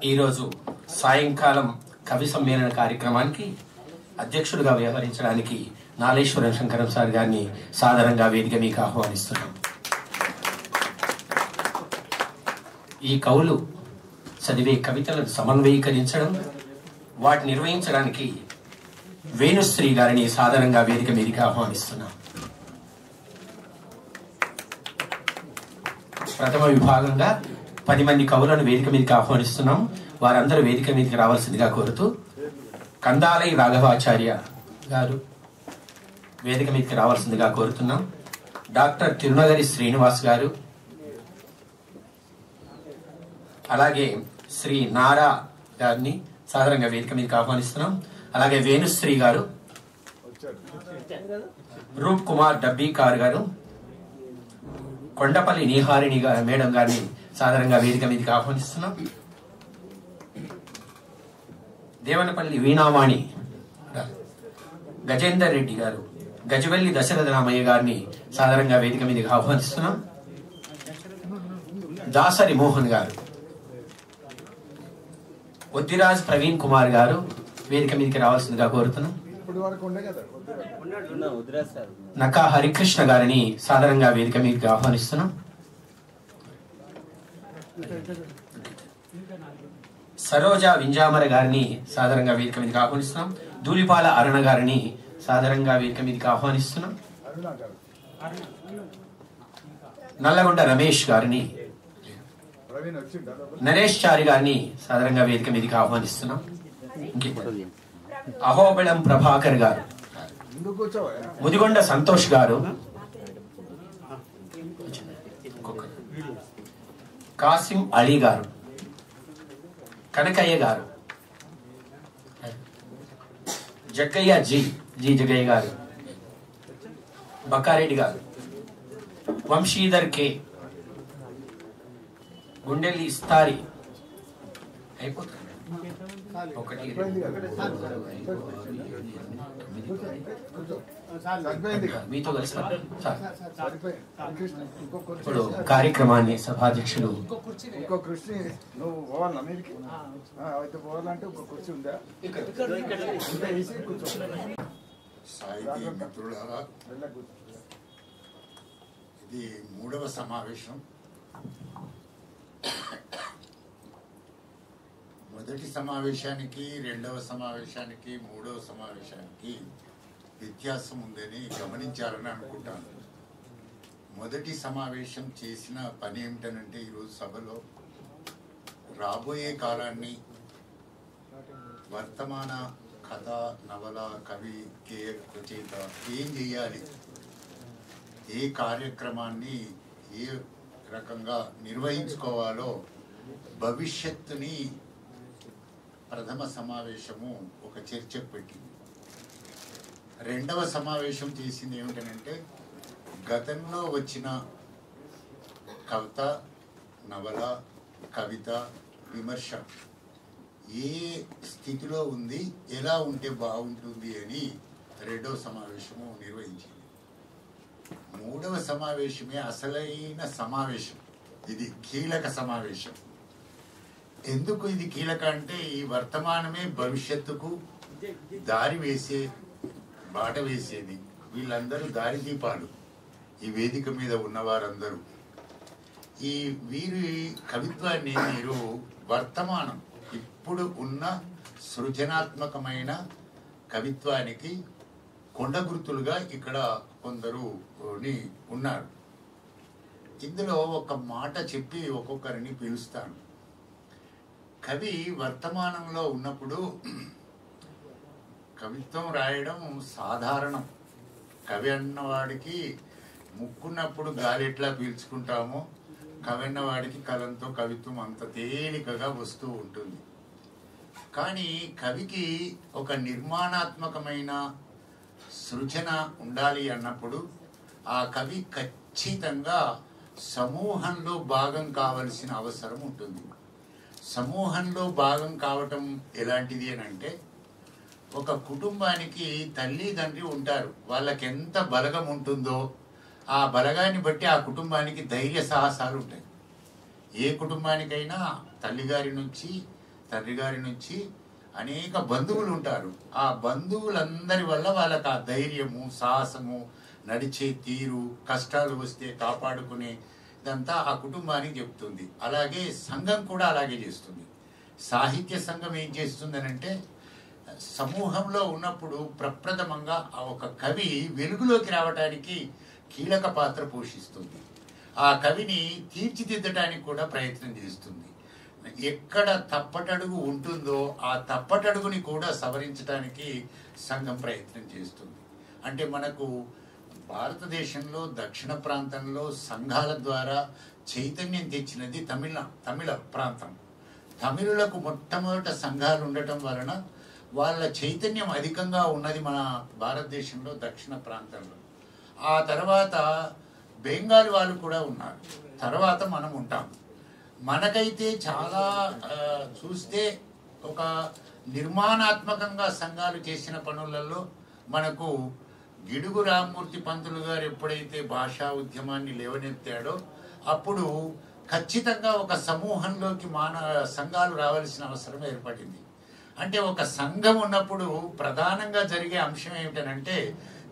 ఈరోజు సాయంకాలం కవి సమ్మేళన కార్యక్రమానికి అధ్యక్షుడిగా వ్యవహరించడానికి నాలేశ్వరం శంకరం సార్ గారిని సాదరంగా వేదిక మీకు ఆహ్వానిస్తున్నాం. ఈ కవులు చదివే కవితలను సమన్వయీకరించడం, వాటిని నిర్వహించడానికి వేణుశ్రీ గారిని సాదరంగా వేదిక మీదకి ఆహ్వానిస్తున్నాం. ప్రథమ విభాగంగా 10 మంది కవులను వేదిక మీదకి ఆహ్వానిస్తున్నాం. వారందరూ వేదిక మీదకి రావాల్సిందిగా కోరుతూ కందాలై రాఘవాచార్య గారు వేదిక మీదకి రావాల్సిందిగా కోరుతున్నాం. డాక్టర్ తిరునగరి శ్రీనివాస్ గారు, అలాగే శ్రీ నారా గారిని సాధారణంగా వేదిక మీదకి ఆహ్వానిస్తున్నాం. అలాగే వేణుశ్రీ గారు, రూప్ కుమార్ డబ్బీకార్ గారు, కొండపల్లి నీహారిణి మేడం గారిని సాధారణంగా వేదిక మీదకి ఆహ్వానిస్తున్నాం. దేవనపల్లి వీణావాణి గజేందర్ రెడ్డి గారు, గజవెల్లి దశరథ రామయ్య గారిని సాధారణంగా వేదిక మీదకి ఆహ్వానిస్తున్నాం. దాసరి మోహన్ గారు, ఒద్దిరాజ్ ప్రవీణ్ కుమార్ గారు వేదిక మీదకి రావాల్సిందిగా కోరుతున్నాం. నకా హరికృష్ణ గారిని సాధారణంగా వేదిక మీదకి ఆహ్వానిస్తున్నాం. సరోజా వింజామర గారిని సాధారణంగా వేదిక మీదకి ఆహ్వానిస్తున్నాం. ధూళిపాల అరుణ గారిని సాధారణంగా వేదిక మీదకి ఆహ్వానిస్తున్నాం. నల్లగొండ రమేష్ గారిని, నరేష్ చారి గారిని సాధారణంగా వేదిక మీదకి ఆహ్వానిస్తున్నాం. అహోబిళం ప్రభాకర్ గారు, ముదిగొండ సంతోష్ గారు, కాసిం అలీ గారు, కనకయ్య గారు, జగ్గయ్య జి జగ్గయ్య గారు, బక్కారెడ్డి గారు, వంశీధర్ కే, గుండెల్లి ఇస్తారి అయిపోతుంది. మీతో కలిసి ఇప్పుడు కార్యక్రమాన్ని సభాధ్యక్షులు సాహితీ మిత్రులారా, ఇది 3వ సమావేశం. మొదటి సమావేశానికి, 2వ సమావేశానికి, 3వ సమావేశానికి వ్యత్యాసం ఉందని గమనించాలని అనుకుంటాను. మొదటి సమావేశం చేసిన పని ఏమిటనంటే, ఈరోజు సభలో రాబోయే కాలాన్ని, వర్తమాన కథ, నవల, కవి, రచయిత ఏం చేయాలి, ఏ కార్యక్రమాన్ని ఏ రకంగా నిర్వహించుకోవాలో భవిష్యత్తుని ప్రథమ సమావేశము ఒక చర్చకు పెట్టింది. 2వ సమావేశం చేసింది ఏమిటనంటే, గతంలో వచ్చిన కవిత, నవల, కవిత, విమర్శ ఏ స్థితిలో ఉంది, ఎలా ఉంటే బాగుంటుంది అని 2వ సమావేశము నిర్వహించింది. 3వ సమావేశమే అసలైన సమావేశం. ఇది కీలక సమావేశం. ఎందుకు ఇది కీలక అంటే, ఈ వర్తమానమే భవిష్యత్తుకు దారి వేసే, బాట వేసేది. వీళ్ళందరూ దారిదీపాలు, ఈ వేదిక మీద ఉన్నవారందరూ. ఈ వీరి కవిత్వాన్ని మీరు వర్తమానం, ఇప్పుడు ఉన్న సృజనాత్మకమైన కవిత్వానికి కొండగుర్తులుగా ఇక్కడ కొందరు ఉన్నారు. ఇందులో ఒక మాట చెప్పి ఒక్కొక్కరిని పిలుస్తాను. కవి వర్తమానంలో ఉన్నప్పుడు కవిత్వం రాయడం సాధారణం. కవి అన్నవాడికి ముక్కున్నప్పుడు గాలి ఎట్లా పీల్చుకుంటామో, కవి అన్నవాడికి కలంతో కవిత్వం అంత తేలికగా వస్తూ ఉంటుంది. కానీ కవికి ఒక నిర్మాణాత్మకమైన సృజన ఉండాలి అన్నప్పుడు ఆ కవి ఖచ్చితంగా సమూహంలో భాగం కావలసిన అవసరం ఉంటుంది. సమూహంలో భాగం కావటం ఎలాంటిది అని అంటే, ఒక కుటుంబానికి తల్లి తండ్రి ఉంటారు. వాళ్ళకి ఎంత బలగం ఉంటుందో ఆ బలగాన్ని బట్టి ఆ కుటుంబానికి ధైర్య సాహసాలు ఉంటాయి. ఏ కుటుంబానికైనా తల్లిగారి నుంచి తండ్రి గారి నుంచి అనేక బంధువులు ఉంటారు. ఆ బంధువులందరి వల్ల వాళ్ళకి ఆ ధైర్యము, సాహసము, నడిచే తీరు, కష్టాలు వస్తే కాపాడుకునే ఇదంతా ఆ కుటుంబానికి చెప్తుంది. అలాగే సంఘం కూడా అలాగే చేస్తుంది. సాహిత్య సంఘం ఏం చేస్తుందనంటే సమూహంలో ఉన్నప్పుడు ప్రప్రథమంగా ఆ ఒక కవి వెలుగులోకి రావడానికి కీలక పాత్ర పోషిస్తుంది. ఆ కవిని తీర్చిదిద్దడానికి కూడా ప్రయత్నం చేస్తుంది. ఎక్కడ తప్పటడుగు ఉంటుందో ఆ తప్పటడుగుని కూడా సవరించడానికి సంఘం ప్రయత్నం చేస్తుంది. అంటే మనకు భారతదేశంలో దక్షిణ ప్రాంతంలో సంఘాల ద్వారా చైతన్యం తెచ్చినది తమిళ ప్రాంతం. తమిళులకు మొట్టమొదట సంఘాలు ఉండటం వలన వాళ్ళ చైతన్యం అధికంగా ఉన్నది మన భారతదేశంలో దక్షిణ ప్రాంతంలో. ఆ తర్వాత బెంగాల్ వాళ్ళు కూడా ఉన్నారు. తర్వాత మనం ఉంటాం. మనకైతే చాలా చూస్తే ఒక నిర్మాణాత్మకంగా సంఘాలు చేసిన పనులలో మనకు గిడుగు రామ్మూర్తి పంతులు గారు ఎప్పుడైతే భాషా ఉద్యమాన్ని లేవనెత్తాడో అప్పుడు ఖచ్చితంగా ఒక సమూహంలోకి సంఘాలు రావాల్సిన అవసరం ఏర్పడింది. అంటే ఒక సంఘం ఉన్నప్పుడు ప్రధానంగా జరిగే అంశం ఏమిటనంటే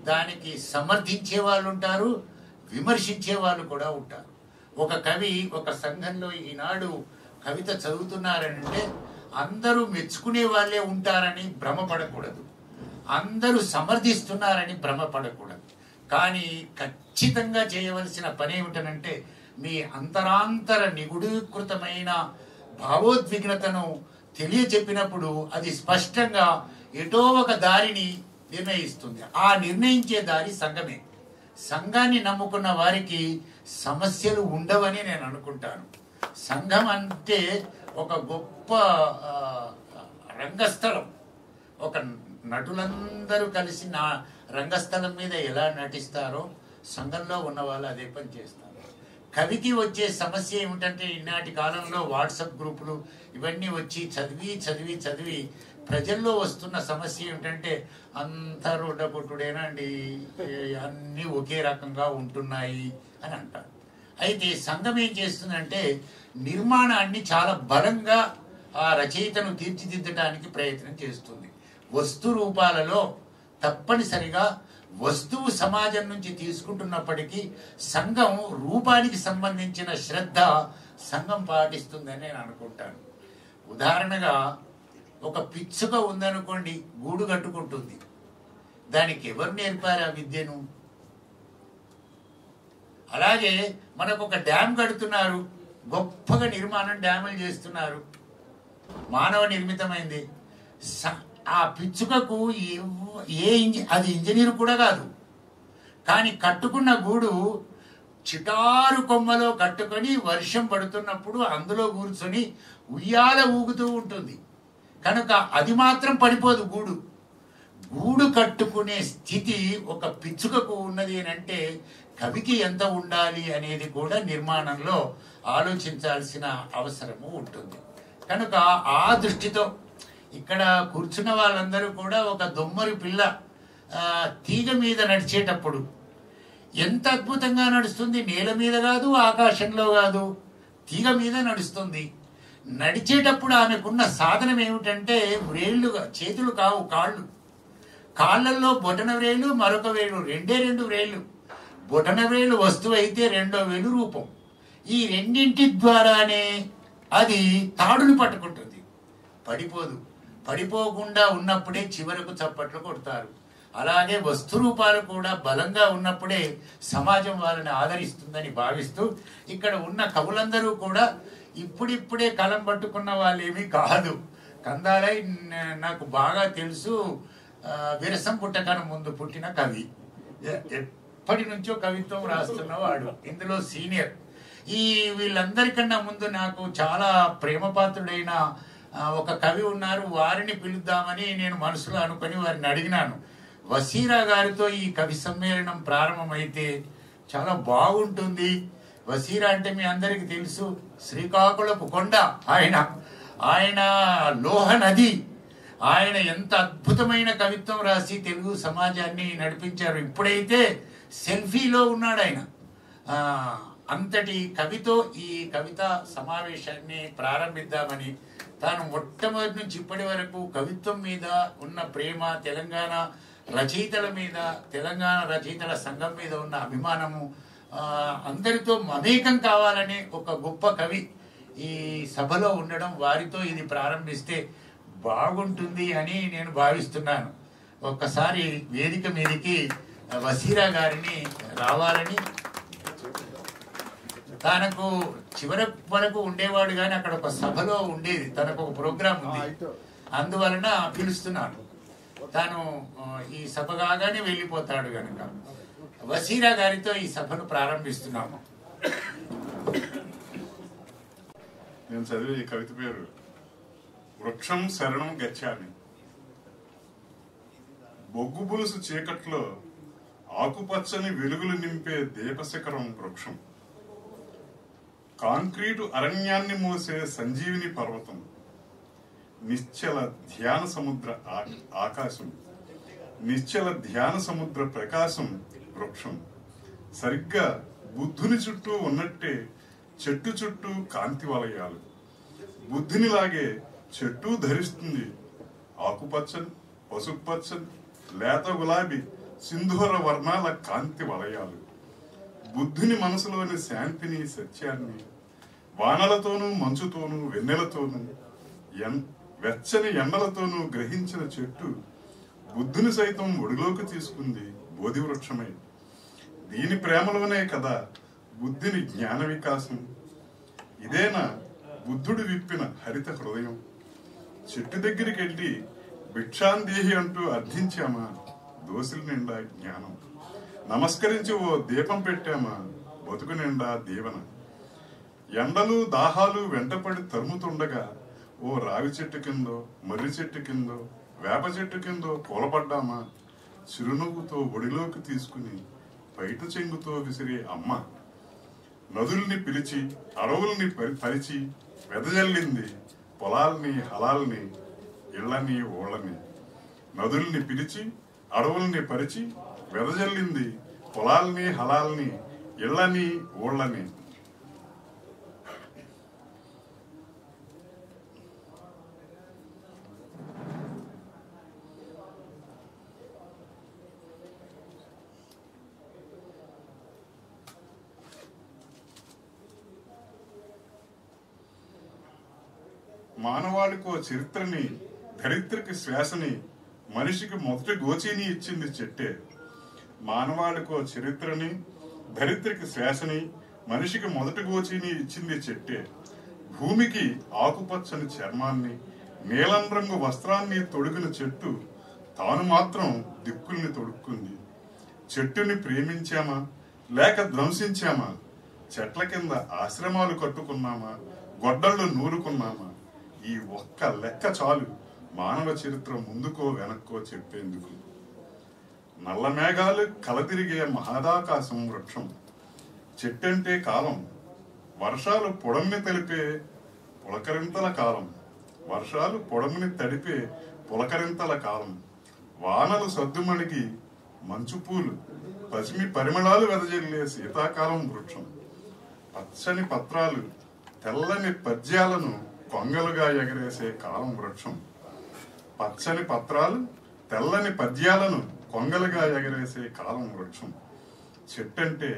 దానికి సమర్థించే వాళ్ళు ఉంటారు, విమర్శించే వాళ్ళు కూడా ఉంటారు. ఒక కవి ఒక సంఘంలో ఈనాడు కవిత చదువుతున్నారంటే అందరూ మెచ్చుకునే వాళ్ళే ఉంటారని భ్రమపడకూడదు, అందరూ సమర్థిస్తున్నారని భ్రమపడకూడదు. కానీ ఖచ్చితంగా చేయవలసిన పని ఏమిటనంటే మీ అంతరాంతర నిగుడీకృతమైన భావోద్విగ్నతను తెలియచెప్పినప్పుడు అది స్పష్టంగా ఎటో ఒక దారిని నిర్ణయిస్తుంది. ఆ నిర్ణయించే దారి సంఘమే. సంఘాన్ని నమ్ముకున్న వారికి సమస్యలు ఉండవని నేను అనుకుంటాను. సంఘం అంటే ఒక గొప్ప రంగస్థలం. ఒక నటులందరూ కలిసి రంగస్థలం మీద ఎలా నటిస్తారో సంఘంలో ఉన్న వాళ్ళు అదే పని చేస్తారు. కవికి వచ్చే సమస్య ఏమిటంటే ఈనాటి కాలంలో వాట్సాప్ గ్రూపులు ఇవన్నీ వచ్చి చదివి ప్రజల్లో వస్తున్న సమస్య ఏమిటంటే అంతా రోడ్డపొట్టుడేనండి, అన్నీ ఒకే రకంగా ఉంటున్నాయి అని అంటారు. అయితే సంఘం ఏం చేస్తుందంటే నిర్మాణాన్ని చాలా బలంగా ఆ రచయితను తీర్చిదిద్దడానికి ప్రయత్నం చేస్తుంది. వస్తు రూపాలలో తప్పనిసరిగా వస్తువు సమాజం నుంచి తీసుకుంటున్నప్పటికీ సంఘం రూపానికి సంబంధించిన శ్రద్ధ సంఘం పాటిస్తుందని నేను అనుకుంటాను. ఉదాహరణగా ఒక పిచ్చుక ఉందనుకోండి, గూడు కట్టుకుంటుంది. దానికి ఎవరు నేర్పారు ఆ విద్యను? అలాగే మనకు ఒక డ్యామ్ కడుతున్నారు, గొప్పగా నిర్మాణం డ్యాములు చేస్తున్నారు, మానవ నిర్మితమైంది. ఆ పిచ్చుకకు అది ఇంజనీర్ కూడా కాదు, కానీ కట్టుకున్న గూడు చిటారు కొమ్మలో కట్టుకొని వర్షం పడుతున్నప్పుడు అందులో కూర్చొని ఉయ్యాల ఊగుతూ ఉంటుంది. కనుక అది మాత్రం పడిపోదు. గూడు కట్టుకునే స్థితి ఒక పిచ్చుకకు ఉన్నది అని అంటే కవికి ఎంత ఉండాలి అనేది కూడా నిర్మాణంలో ఆలోచించాల్సిన అవసరము ఉంటుంది. కనుక ఆ దృష్టితో ఇక్కడ కూర్చున్న వాళ్ళందరూ కూడా ఒక దొమ్మరి పిల్ల తీగ మీద నడిచేటప్పుడు ఎంత అద్భుతంగా నడుస్తుంది. నేల మీద కాదు, ఆకాశంలో కాదు, తీగ మీద నడుస్తుంది. నడిచేటప్పుడు ఆమెకున్న సాధనం ఏమిటంటే వ్రేళ్లుగా, చేతులు కావు, కాళ్ళల్లో బొటన వ్రేళ్ళు, మరొక వేలు, రెండు వ్రేళ్ళు. బొటన వ్రేళ్ళు వస్తువు అయితే రెండో వేలు రూపం. ఈ రెండింటి ద్వారానే అది తాడును పట్టుకుంటుంది, పడిపోకుండా ఉన్నప్పుడే చివరకు చప్పట్లు కొడతారు. అలాగే వస్తు రూపాలు కూడా బలంగా ఉన్నప్పుడే సమాజం వాళ్ళని ఆదరిస్తుందని భావిస్తూ ఇక్కడ ఉన్న కవులందరూ కూడా ఇప్పుడిప్పుడే కలం పట్టుకున్న వాళ్ళు ఏమీ కాదు. కందాలై నాకు బాగా తెలుసు, విరసం పుట్టకన ముందు పుట్టిన కవి, ఎప్పటి నుంచో కవిత్వం రాస్తున్నవాడు, ఇందులో సీనియర్. వీళ్ళందరికన్నా ముందు నాకు చాలా ప్రేమపాత్రుడైన ఒక కవి ఉన్నారు, వారిని పిలుద్దామని నేను మనసులో అనుకుని వారిని అడిగినాను. వసీరా గారితో ఈ కవి సమ్మేళనం ప్రారంభమైతే చాలా బాగుంటుంది. వసీరా అంటే మీ అందరికి తెలుసు, శ్రీకాకుళపు కొండ. ఆయన లోహ నది. ఆయన ఎంత అద్భుతమైన కవిత్వం రాసి తెలుగు సమాజాన్ని నడిపించారు. ఇప్పుడైతే సెల్ఫీలో ఉన్నాడు ఆయన. అంతటి కవితో ఈ కవితా సమావేశాన్ని ప్రారంభిద్దామని, తాను మొట్టమొదటి నుంచి ఇప్పటి వరకు కవిత్వం మీద ఉన్న ప్రేమ, తెలంగాణ రచయితల మీద, తెలంగాణ రచయితల సంఘం మీద ఉన్న అభిమానము, అందరితో మమేకం కావాలనే ఒక గొప్ప కవి ఈ సభలో ఉండడం, వారితో ఇది ప్రారంభిస్తే బాగుంటుంది అని నేను భావిస్తున్నాను. ఒక్కసారి వేదిక మీదకి వసీరా గారిని రావాలని, తనకు చివరి వరకు ఉండేవాడు కానీ అక్కడ ఒక సభలో ఉండేది, తనకు ఒక ప్రోగ్రాం ఉంది, అందువలన పిలుస్తున్నాను. తాను ఈ సభ కాగానే వెళ్ళిపోతాడు కనుక వసీరా గారితో ఈ సభను ప్రారంభిస్తున్నాము. నేను చదివే ఈ కవిత పేరు వృక్షం శరణం గచ్చామి. బొగ్గు బులుసు చీకట్లో ఆకుపచ్చని వెలుగులు నింపే దీపశిఖరం వృక్షం. కాంక్రీటు అరణ్యాన్ని మోసే సంజీవిని పర్వతం. నిశ్చల ధ్యాన సముద్ర ఆకాశం. నిశ్చల ధ్యాన సముద్ర ప్రకాశం వృక్షం. సరిగ్గా బుద్ధుని చుట్టూ ఉన్నట్టే చెట్టు చుట్టూ కాంతి వలయాలు. బుద్ధునిలాగే చెట్టు ధరిస్తుంది ఆకుపచ్చని, పసుపచ్చని, లేత గులాబీ, సింధూర వర్ణాల కాంతి వలయాలు. బుద్ధుని మనసులోని శాంతిని, సత్యాన్ని వానలతోనూ, మంచుతోనూ, వెన్నెలతోనూ, వెచ్చని ఎండలతోనూ గ్రహించిన చెట్టు బుద్ధుని సైతం ఒడిలోకి తీసుకుంది బోధి వృక్షమై. దీని ప్రేమలోనే కదా బుద్ధుని జ్ఞాన వికాసం. ఇదేనా బుద్ధుడు విప్పిన హరిత హృదయం? చెట్టు దగ్గరికి వెళ్ళి భిక్షాందేహి అంటూ అర్థించామా దోసిల నిండా జ్ఞానం. నమస్కరించి ఓ దీపం పెట్టామా బతుకు నిండా దీవెన. ఎండలు దాహాలు వెంటపడి తరుముతుండగా ఓ రావి చెట్టు కిందో, మర్రి చెట్టు కిందో, వేప చెట్టు కిందో కూలపడ్డామా చిరునవ్వుతో ఒడిలోకి తీసుకుని బయట చెంగుతో విసిరే అమ్మ. నదుల్ని పిలిచి అడవుల్ని పరిచి వెదజల్లింది పొలాల్ని, హలాల్ని, ఇళ్లని, ఓళ్ళని. నదుల్ని పిలిచి అడవుల్ని పరిచి వెదజల్లింది పొలాల్ని, హలాల్ని, ఇళ్లని, ఓళ్ళని. మానవాళికో చరిత్రని, ధరిత్రికి శ్వాసని, మనిషికి మొదటి గోచీని ఇచ్చింది చెట్టే. మానవాళికో చరిత్రని, ధరిత్రికి శ్వాసని, మనిషికి మొదటి గోచీని ఇచ్చింది చెట్టే. భూమికి ఆకుపచ్చని చర్మాన్ని, నీలం రంగు వస్త్రాన్ని తొడిగిన చెట్టు తాను మాత్రం దిక్కుల్ని తొడుక్కుంది. చెట్టుని ప్రేమించామా లేక ధ్వంసించామా? చెట్ల కింద ఆశ్రమాలు కట్టుకున్నామా, గొడ్డళ్ళు నూరుకున్నామా? ఈ ఒక్క లెక్క చాలు మానవ చరిత్ర ముందుకో వెనక్కో చెప్పేందుకు. నల్ల మేఘాలు కలతిరిగే మహాదాకాశం వృక్షం. చెట్టంటే కాలం. వర్షాలు పొడమ్ని తెలిపే పులకరింతల కాలం. వర్షాలు పొడమ్ని తడిపే పులకరింతల కాలం. వానలు సద్దుమణిగి మంచు పూలు, పసిమి పరిమళాలు వెదజల్లే శీతాకాలం వృక్షం. పచ్చని పత్రాలు, తెల్లని పద్యాలను కొంగలుగా ఎగరేసే కాలం వృక్షం. పచ్చని పత్రాలు, తెల్లని పద్యాలను కొంగలుగా ఎగరేసే కాలం వృక్షం. చెట్టంటే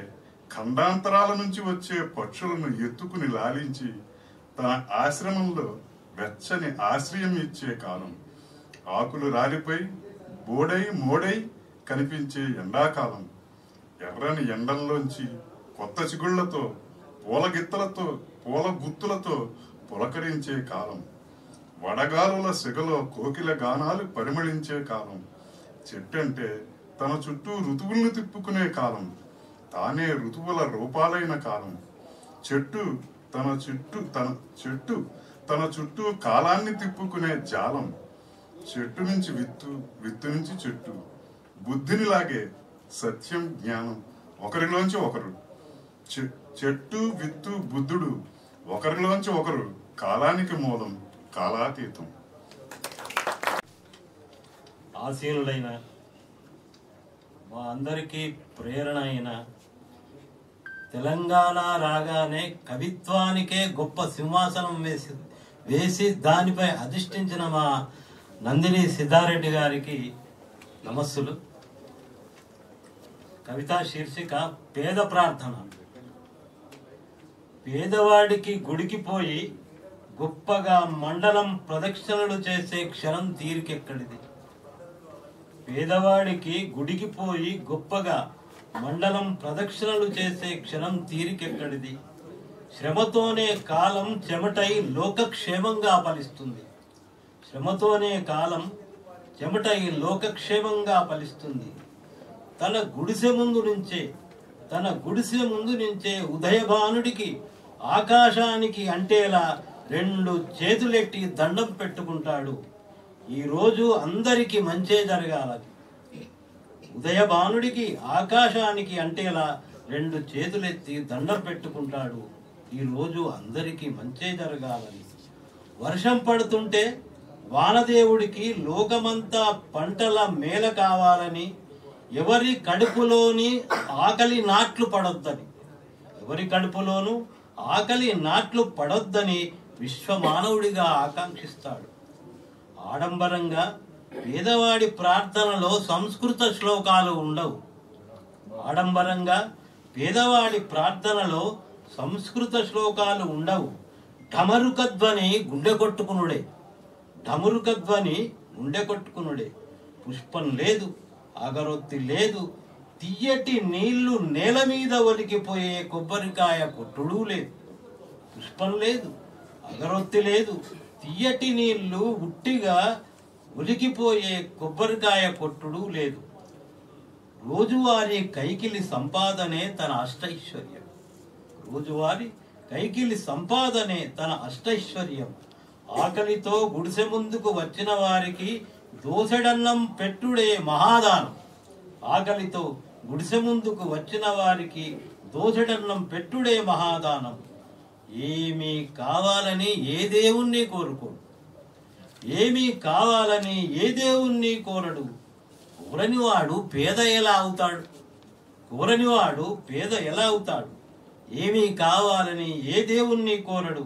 ఖండాంతరాల నుంచి వచ్చే పక్షులను ఎత్తుకుని లాలించి తన ఆశ్రమంలో వెచ్చని ఆశ్రయం ఇచ్చే కాలం. ఆకులు రాలిపోయి బోడై మోడై కనిపించే ఎండాకాలం. ఎర్రని ఎండల్లోంచి కొత్త చిగుళ్లతో, పూల గిత్తలతో, పూల గుత్తులతో పులకరించే కాలం. వడగాలుల సెగలో కోకిల గానాలు పరిమళించే కాలం. చెట్టంటే తన చుట్టూ ఋతువుల్ని తిప్పుకునే కాలం. తానే ఋతువుల రూపాలైన కాలం. చెట్టు తన చుట్టూ కాలాన్ని తిప్పుకునే జాలం. చెట్టు నుంచి విత్తు, విత్తు నుంచి చెట్టు. బుద్ధినిలాగే సత్యం, జ్ఞానం ఒకరిలోంచి ఒకరు. చెట్టు, విత్తు, బుద్ధుడు ఒకరిలోంచి ఒకరు. కాలానికి మూలం, కాలాతీతం. ఆశీనులైన మా అందరికీ ప్రేరణ అయిన తెలంగాణ రాగానే కవిత్వానికే గొప్ప సింహాసనం వేసి దానిపై అధిష్ఠించిన మా నందిని సిద్ధారెడ్డి గారికి నమస్సులు. కవితా శీర్షిక పేద ప్రార్థన. పేదవాడికి గుడికి పోయి గొప్పగా మండలం ప్రదక్షిణలు చేసే క్షణం తీరికెక్కడిది. పేదవాడికి గుడికి పోయి గొప్పగా మండలం ప్రదక్షిణలు చేసే క్షణం తీరికెక్కడిది. శ్రమతోనే కాలం చెమటై లోకక్షేమంగా ఫలిస్తుంది. శ్రమతోనే కాలం చెమటై లోకక్షేమంగా ఫలిస్తుంది. తన గుడిసె ముందు నుంచే ఉదయభానుడికి ఆకాశానికి అంటేలా 2 చేతులెట్టి దండం పెట్టుకుంటాడు. ఈరోజు అందరికీ మంచే జరగాలని. ఉదయభానుడికి ఆకాశానికి అంటేలా 2 చేతులెత్తి దండం పెట్టుకుంటాడు. ఈరోజు అందరికీ మంచే జరగాలని. వర్షం పడుతుంటే వానదేవుడికి లోకమంతా పంటల మేల కావాలని, ఎవరి కడుపులోని ఆకలి నాట్లు పడొద్దని విశ్వమానవుడిగా ఆకాంక్షిస్తాడు. ఆడంబరంగా పేదవాడి ప్రార్థనలో సంస్కృత శ్లోకాలు ఉండవు. ఢమరుకధ్వని గుండె కొట్టుకునుడే. పుష్పం లేదు, అగరొత్తి లేదు, తియ్యటి నీళ్లు నేల మీద ఒలికిపోయే కొబ్బరికాయ కొట్టుడు లేదు. పుష్పం లేదు, అగరొత్తి లేదు, తియ్యటి నీళ్లు ఉట్టిగా ఒలికిపోయే కొబ్బరికాయ కొట్టుడు లేదు. రోజువారీ కైకిలి సంపాదనే తన అష్టైశ్వర్యం. ఆకలితో గుడిసె ముందుకు వచ్చిన వారికి దోసెడన్నం పెట్టుడే మహాదానం. ఏమీ కావాలని ఏ దేవుణ్ణి కోరడు. కోరనివాడు పేద ఎలా అవుతాడు? ఏమీ కావాలని ఏ దేవుణ్ణి కోరడు.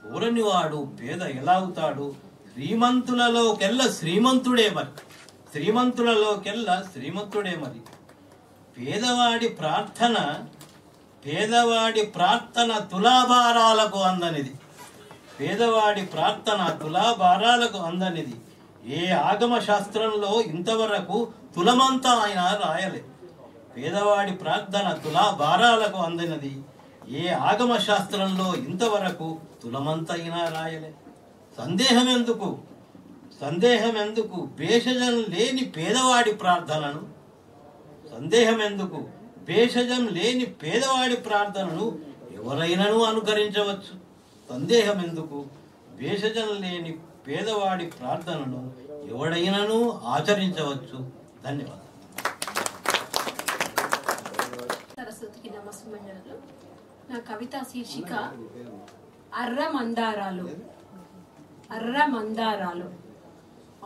కోరనివాడు పేద ఎలా అవుతాడు? శ్రీమంతులలోకెల్లా శ్రీమంతుడే మరి. పేదవాడి ప్రార్థన తులాభారాలకు అందనిది. ఏ ఆగమ శాస్త్రంలో ఇంతవరకు తులమంతా ఆయన రాయలేదు. పేదవాడి ప్రార్థన తులాభారాలకు అందినది. ఏ ఆగమ శాస్త్రంలో ఇంతవరకు తులమంతైనా రాయలే. సందేహం ఎందుకు భేషజం లేని పేదవాడి ప్రార్థనను ఎవరైనాను అనుకరించవచ్చు. ఆచరించవచ్చు. ధన్యవాదాలు. సరస్వతికి నమస్సుమంజలు. నా కవితా శీర్షిక అర్రమందారాలు.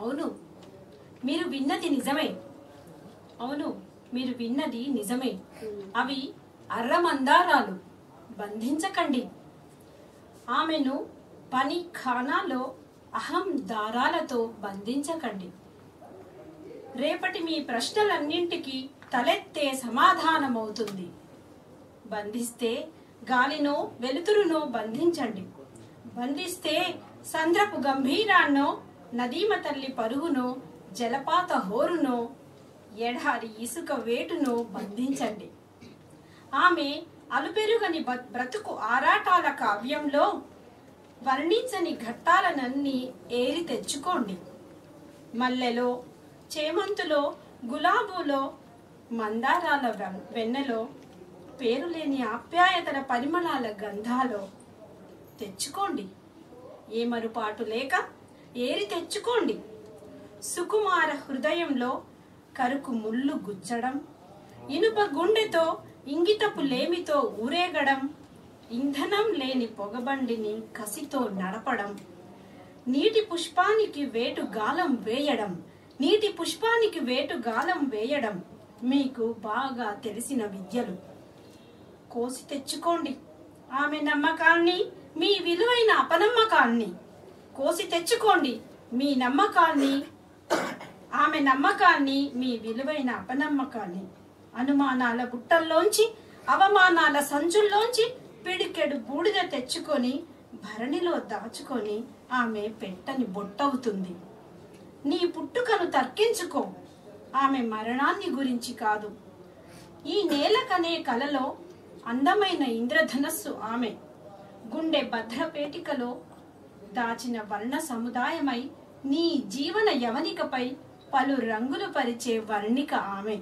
అవును, మీరు విన్నది నిజమే. అవి అర్రమందారాలు. బంధించకండి. ఆమెను పని ఖానాలో అహం దారాలతో బంధించకండి. రేపటి మీ ప్రశ్నలన్నింటికి తలెత్తే సమాధానమవుతుంది. బంధిస్తే గాలినో వెలుతురునో బంధించండి. బంధిస్తే సంద్రపు గంభీరాన్నో, నదీమ తల్లి పరుగునో, జలపాత హోరునో, ఎడారి ఇసుక వేటునో బంధించండి. ఆమె అలుపెరుగని బ్రతుకు ఆరాటాల కావ్యంలో వర్ణించని ఘట్టాలనన్నీ ఏరి తెచ్చుకోండి. మల్లెలో, చేమంతులో, గులాబులో, మందారాల వెన్నెలో, పేరులేని ఆప్యాయతల పరిమళాల గంధాలో తెచ్చుకోండి. ఏ మరుపాటు లేక ఏరి తెచ్చుకోండి. సుకుమార హృదయంలో కరుకు ముళ్ళు గుచ్చడం, ఇనుప గుండెతో ఇంగితపు లేమితో ఊరేగడం, ఇంధనం లేని పొగబండిని కసితో నడపడం, నీటి పుష్పానికి వేటు గాలం వేయడం మీకు బాగా తెలిసిన విద్యలు. కోసి తెచ్చుకోండి. ఆమె నమ్మకాన్ని, మీ విలువైన అపనమ్మకాన్ని కోసి తెచ్చుకోండి. మీ నమ్మకాన్ని, ఆమె నమ్మకాన్ని, మీ విలువైన అపనమ్మకాన్ని అనుమానాల గుట్టల్లోంచి, అవమానాల సంచుల్లోంచి పిడికెడు బూడిద తెచ్చుకొని భరణిలో దాచుకొని ఆమె పెట్టని బొట్టవుతుంది. నీ పుట్టుకను తర్కించుకో, ఆమె మరణాన్ని గురించి కాదు. ఈ నేలకనే కలలో అందమైన ఇంద్రధనస్సు ఆమె. గుండె భద్రపేటికలో దాచిన వర్ణ సముదాయమై నీ జీవన యవనికపై పలు రంగులు పరిచే వర్ణిక ఆమె.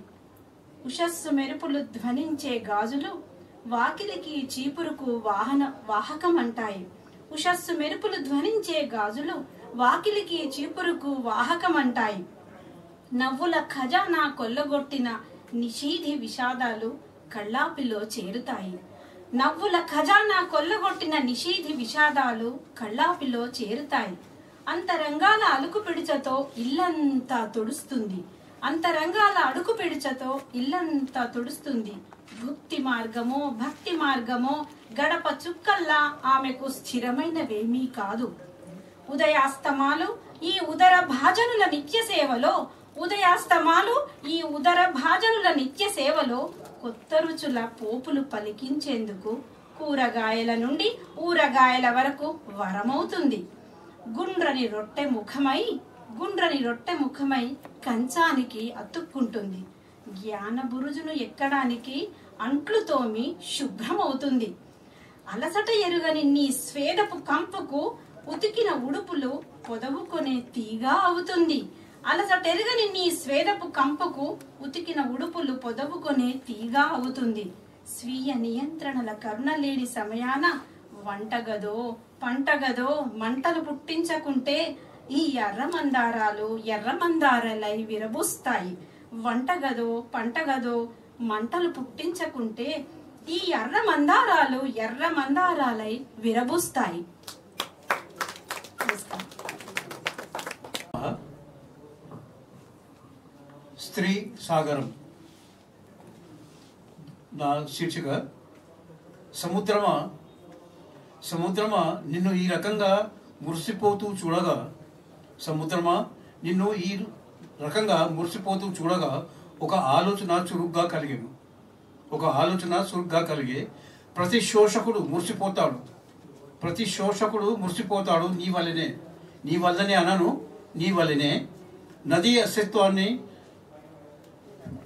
ఉషస్సు మెరుపులు ధ్వనించే గాజులు వాకిలికి చీపురుకు వాహకమంటాయి. ఉషస్సు మెరుపులు ధ్వనించే గాజులు వాకిలికి చీపురుకు వాహకమంటాయి. నవ్వుల ఖజానా కొల్లగొట్టిన నిషీధి విషాదాలు కళ్ళాపిలో చేరుతాయి. నవ్వుల ఖజానా కొల్లగొట్టిన నిషీధి విషాదాలు కళ్ళాపిలో చేరుతాయి. అంతరంగాల అలుకు పిడుచతో ఇల్లంతా తుడుస్తుంది. అంతరంగాల అడుగు పిడుచతో ఇల్లంతా తుడుస్తుంది. భక్తి మార్గమో భక్తి మార్గమో గడప చుక్కల్లా ఆమెకు స్థిరమైనవేమీ కాదు. ఉదయాస్తమాలు ఈ ఉదర భాజనుల నిత్య సేవలో, ఉదయాస్తమాలు ఈ ఉదర భాజనుల నిత్య సేవలో కొత్త రుచుల పోపులు పలికించేందుకు కూరగాయల నుండి ఊరగాయల వరకు వరమవుతుంది. గుండ్రని రొట్టె ముఖమై కంచానికి అతుక్కుంటుంది. జ్ఞాన బురుజును ఎక్కడానికి అంట్లు తోమి శుభ్రమవుతుంది. అలసట ఎరుగని నీ స్వేదపు కంపుకు ఉతికిన ఉడుపులు పొదవుకొనే తీగా అవుతుంది. అలసటెరుగని నీ స్వేదపు కంపుకు ఉతికిన ఉడుపులు పొదవుకొనే తీగా అవుతుంది. స్వీయ నియంత్రణల కరుణ లేని సమయాన వంటగదో పంటగదో మంటలు పుట్టించకుంటే ఈ ఎర్రమందారాలై విరబూస్తాయి. వంటగదో పంటగదో మంటలు పుట్టించకుంటే ఈ ఎర్రమందారాలై విరబూస్తాయి. స్త్రీ సాగరం. నా శీర్షిక సముద్రమా నిన్ను ఈ రకంగా మురిసిపోతూ చూడగా, సముద్రమా నిన్ను ఈ రకంగా మురిసిపోతూ చూడగా ఒక ఆలోచన చురుగ్గా కలిగే ప్రతి శోషకుడు మురిసిపోతాడు. నీ వల్లనే అనను, నీ వల్లనే. నది అస్తిత్వాన్ని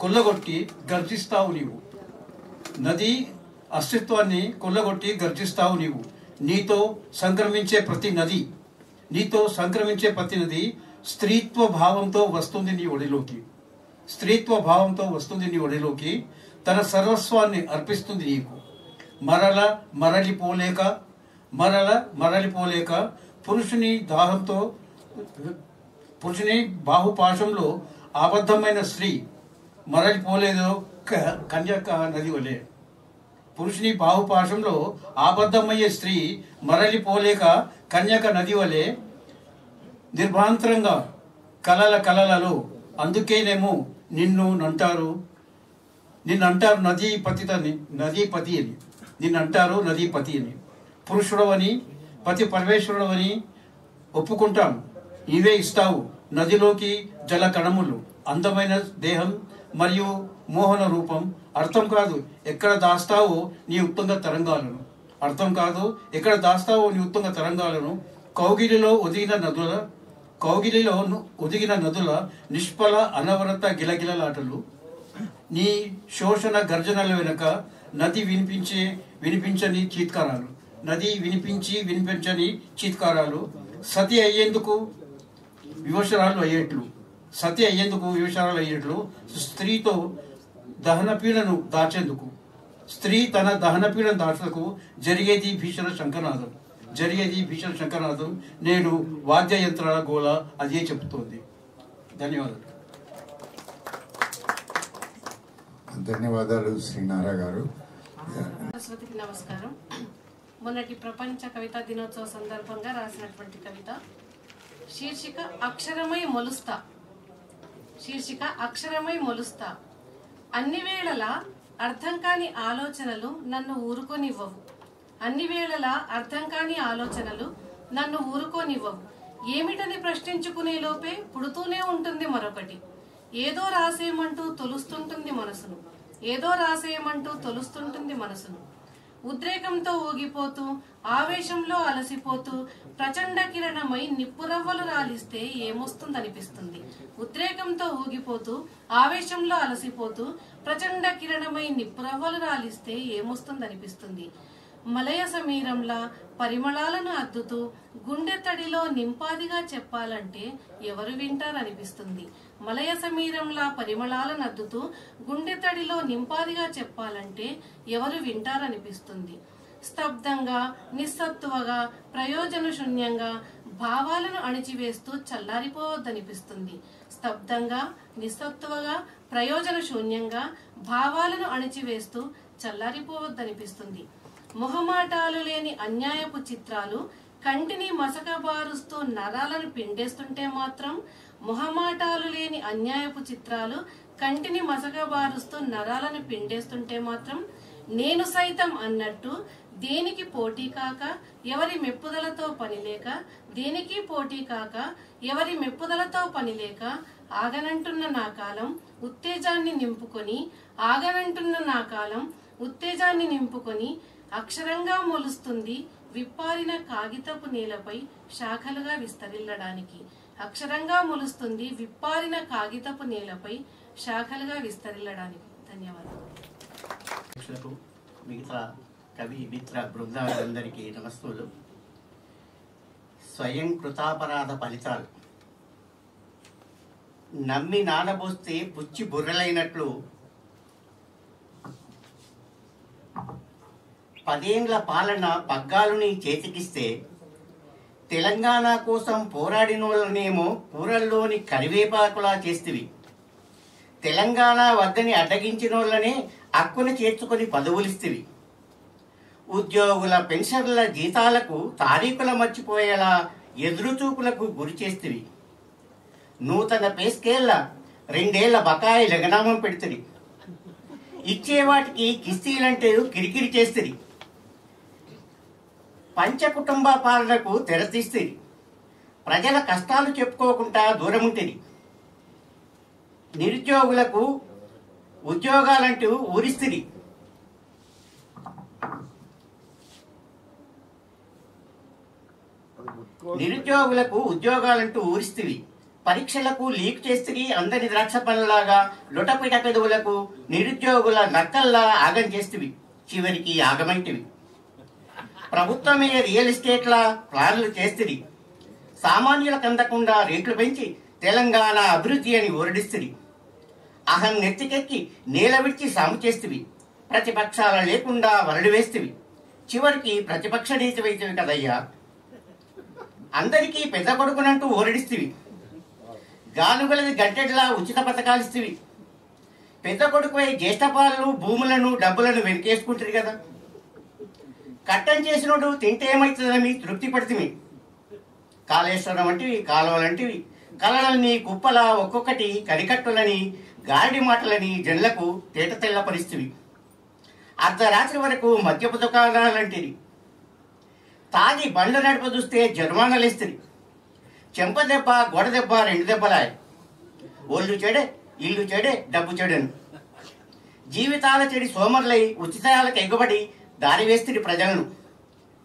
కొల్లగొట్టి గర్జిస్తావు నీవు. నీతో సంక్రమించే ప్రతి నది స్త్రీత్వ భావంతో వస్తుంది నీ ఒడిలోకి. తన సర్వస్వాన్ని అర్పిస్తుంది నీకు. మరలిపోలేక పురుషుని బాహుపాశంలో ఆబద్ధమైన స్త్రీ మరలిపోలేదో కన్యక నది వలె. పురుషుని బాహుపాశంలో ఆబద్ధమయ్యే స్త్రీ మరలిపోలేక కన్యక నది వలె నిర్భాంతరంగా కలలలో. అందుకేనేమో నిన్నంటారు నదీపతి అని. పురుషుడవని పతి పరమేశ్వరుడవని ఒప్పుకుంటాం. నీవే ఇస్తావు నదిలోకి జల కణములు. అందమైన దేహం మరియు మోహన రూపం. అర్థం కాదు ఎక్కడ దాస్తావో నీ ఉత్తుంగ తరంగాలను. కౌగిలిలో ఒదిగిన నదుల నిష్ఫల అనవరత గిలగిలలాటలు. నీ శోషణ గర్జనల వెనుక నది వినిపించని చీత్కారాలు. సతి అయ్యేందుకు వివశరాలు అయ్యేట్లు స్త్రీతో దహనపీడను దాచేందుకు, స్త్రీ తన దహనపీడను దాచేందుకు జరిగేది భీషణ శంకరనాథం. నేడు వాద్య యంత్రాల గోళ అదే చెబుతోంది. ధన్యవాదాలు శ్రీనారా గారు. సరస్వతికి నమస్కారం. మొన్నటి ప్రపంచ కవితా దినోత్సవ సందర్భంగా రాసినటువంటి కవిత. శీర్షిక అక్షరమై మొలుస్తా. అన్ని వేళలా అర్థం కాని ఆలోచనలు నన్ను ఊరుకోనివ్వవు. అన్ని వేళలా అర్థం కాని ఆలోచనలు నన్ను ఊరుకోనివ్వవు. ఏమిటని ప్రశ్నించుకునే లోపే పుడుతూనే ఉంటుంది మరొకటి. ఏదో రాసేయమంటూ తొలుస్తుంటుంది మనసును, ఏదో రాసేయమంటూ తొలుస్తుంటుంది మనసును. ఉద్రేకంతో ఊగిపోతూ, ఆవేశంలో అలసిపోతూ, ప్రచండ కిరణమై నిప్పురవ్వలు రాలిస్తే ఏమొస్తుందనిపిస్తుంది. ఉద్రేకంతో ఊగిపోతూ, ఆవేశంలో అలసిపోతూ, ప్రచండ కిరణమై నిప్పురవ్వలు రాలిస్తే ఏమొస్తుందనిపిస్తుంది. మలయ సమీరంలా పరిమళాలను అద్దుతూ గుండె తడిలో నింపాదిగా చెప్పాలంటే ఎవరు వింటారనిపిస్తుంది. మలయ సమీరంలా పరిమళాలను అద్దుతూ గుండె తడిలో నింపాదిగా చెప్పాలంటే ఎవరు వింటారనిపిస్తుంది. స్తబ్దంగా, నిస్సత్తువగా, ప్రయోజన శూన్యంగా భావాలను అణిచివేస్తూ చల్లారిపోవద్దనిపిస్తుంది. స్తబ్దంగా, నిస్సత్తువగా, ప్రయోజన శూన్యంగా భావాలను అణిచివేస్తూ చల్లారిపోవద్దనిపిస్తుంది. మొహమాటాలు లేని అన్యాయపు చిత్రాలు కంటిని మసకబారుస్తూ నరాలను పిండేస్తుంటే మాత్రం, మొహమాటాలు లేని అన్యాయపు చిత్రాలు కంటిని మసకబారుస్తూ నరాలను పిండేస్తుంటే మాత్రం, నేను సైతం అన్నట్టు దేనికి పోటీ కాక ఎవరి మెప్పుదలతో పనిలేక, దేనికి పోటీ కాక ఎవరి మెప్పుదలతో పనిలేక ఆగనంటున్న నా కాలం ఉత్తేజాన్ని నింపుకొని, ఆగనంటున్న నా కాలం ఉత్తేజాన్ని నింపుకొని అక్షరంగా మొలుస్తుంది విప్పారిన కాగితపు నేలపై శాఖలుగా విస్తరిల్లడానికి. అక్షరంగా మొలుస్తుంది విప్పారిన కాగితపు నేలపై శాఖలుగా విస్తరిల్లడానికి. ధన్యవాదాలు. మిగతా కవి మిత్ర బృందాలందరికీ నమస్తులు. స్వయం కృతాపరాధ ఫలితాలు. నమ్మి నానబోస్తే పుచ్చి బుర్రలైనట్లు 10 ఏండ్ల పాలన పగ్గాలుని చేతికిస్తే, తెలంగాణ కోసం పోరాడిన వాళ్ళనేమో కూరల్లోని కరివేపాకులా చేస్తివి. తెలంగాణ వద్దని అడ్డగించిన వాళ్ళనే అక్కున చేర్చుకొని పదవులిస్తివి. ఉద్యోగుల పెన్షన్ల జీతాలకు తారీఖుల మర్చిపోయేలా ఎదురుచూపులకు గురి చేస్తివి. నూతన పేస్కేళ్ల 2 ఏళ్ల బకాయి లగనామం పెడుతుంది. ఇచ్చేవాటికి కిస్తీలంటే కిరికిరి చేస్తుంది. పంచకుటుంబ పాలనకు తెరతీస్తుంది. ప్రజల కష్టాలు చెప్పుకోకుండా దూరం ఉంటుంది. నిరుద్యోగులకు ఉద్యోగాలంటూ ఊరిస్తుంది. పరీక్షలకు లీక్ చేస్తుంది. అందరి ద్రాక్ష పనులాగా లొటపిట పెదవులకు నిరుద్యోగుల నక్కల్లా ఆగం చేస్తుంది. చివరికి ఆగమంటివి. ప్రభుత్వమే రియల్ ఎస్టేట్ల ప్లాన్లు చేస్తుంది. సామాన్యులకు అందకుండా రేట్లు పెంచి తెలంగాణ అభివృద్ధి అని ఊరడిస్తుంది. అహం నెత్తికెక్కి నేల విడిచి సాము చేస్తుంది. ప్రతిపక్షాల లేకుండా వరడి వేస్తుంది. చివరికి ప్రతిపక్ష నీతివైతివి కదయ్యా. అందరికీ పెద్ద కొడుకునంటూ ఊరడిస్తుంది. గానుగలది గడ్డెడ్లా ఉచిత పథకాలిస్తవి. పెద్ద కొడుకుపై జ్యేష్ఠపాలను, భూములను, డబ్బులను వెనకేసుకుంటుంది కదా. కట్టం చేసినోడు తింటే ఏమవుతుందని తృప్తి పడుతుంది. కాళేశ్వరం వంటివి, కాలువలంటివి, కలలని కుప్పల ఒక్కొక్కటి కరికట్టులని, గాడి మాటలని జన్లకు తేట తెల్ల పరిస్థితి. అర్ధరాత్రి వరకు మద్యపు దుకాణాలంటిది. తాగి బండ్ల నడప చూస్తే జర్మానాలేస్తుంది. చెంప దెబ్బ, గొడ దెబ్బ, 2 దెబ్బలాయ. ఒళ్ళు చెడే, ఇల్లు చెడే, డబ్బు చెడను. జీవితాల చెడి సోమర్లై ఉచితాలకు ఎగబడి దారి వేస్తుంది ప్రజలను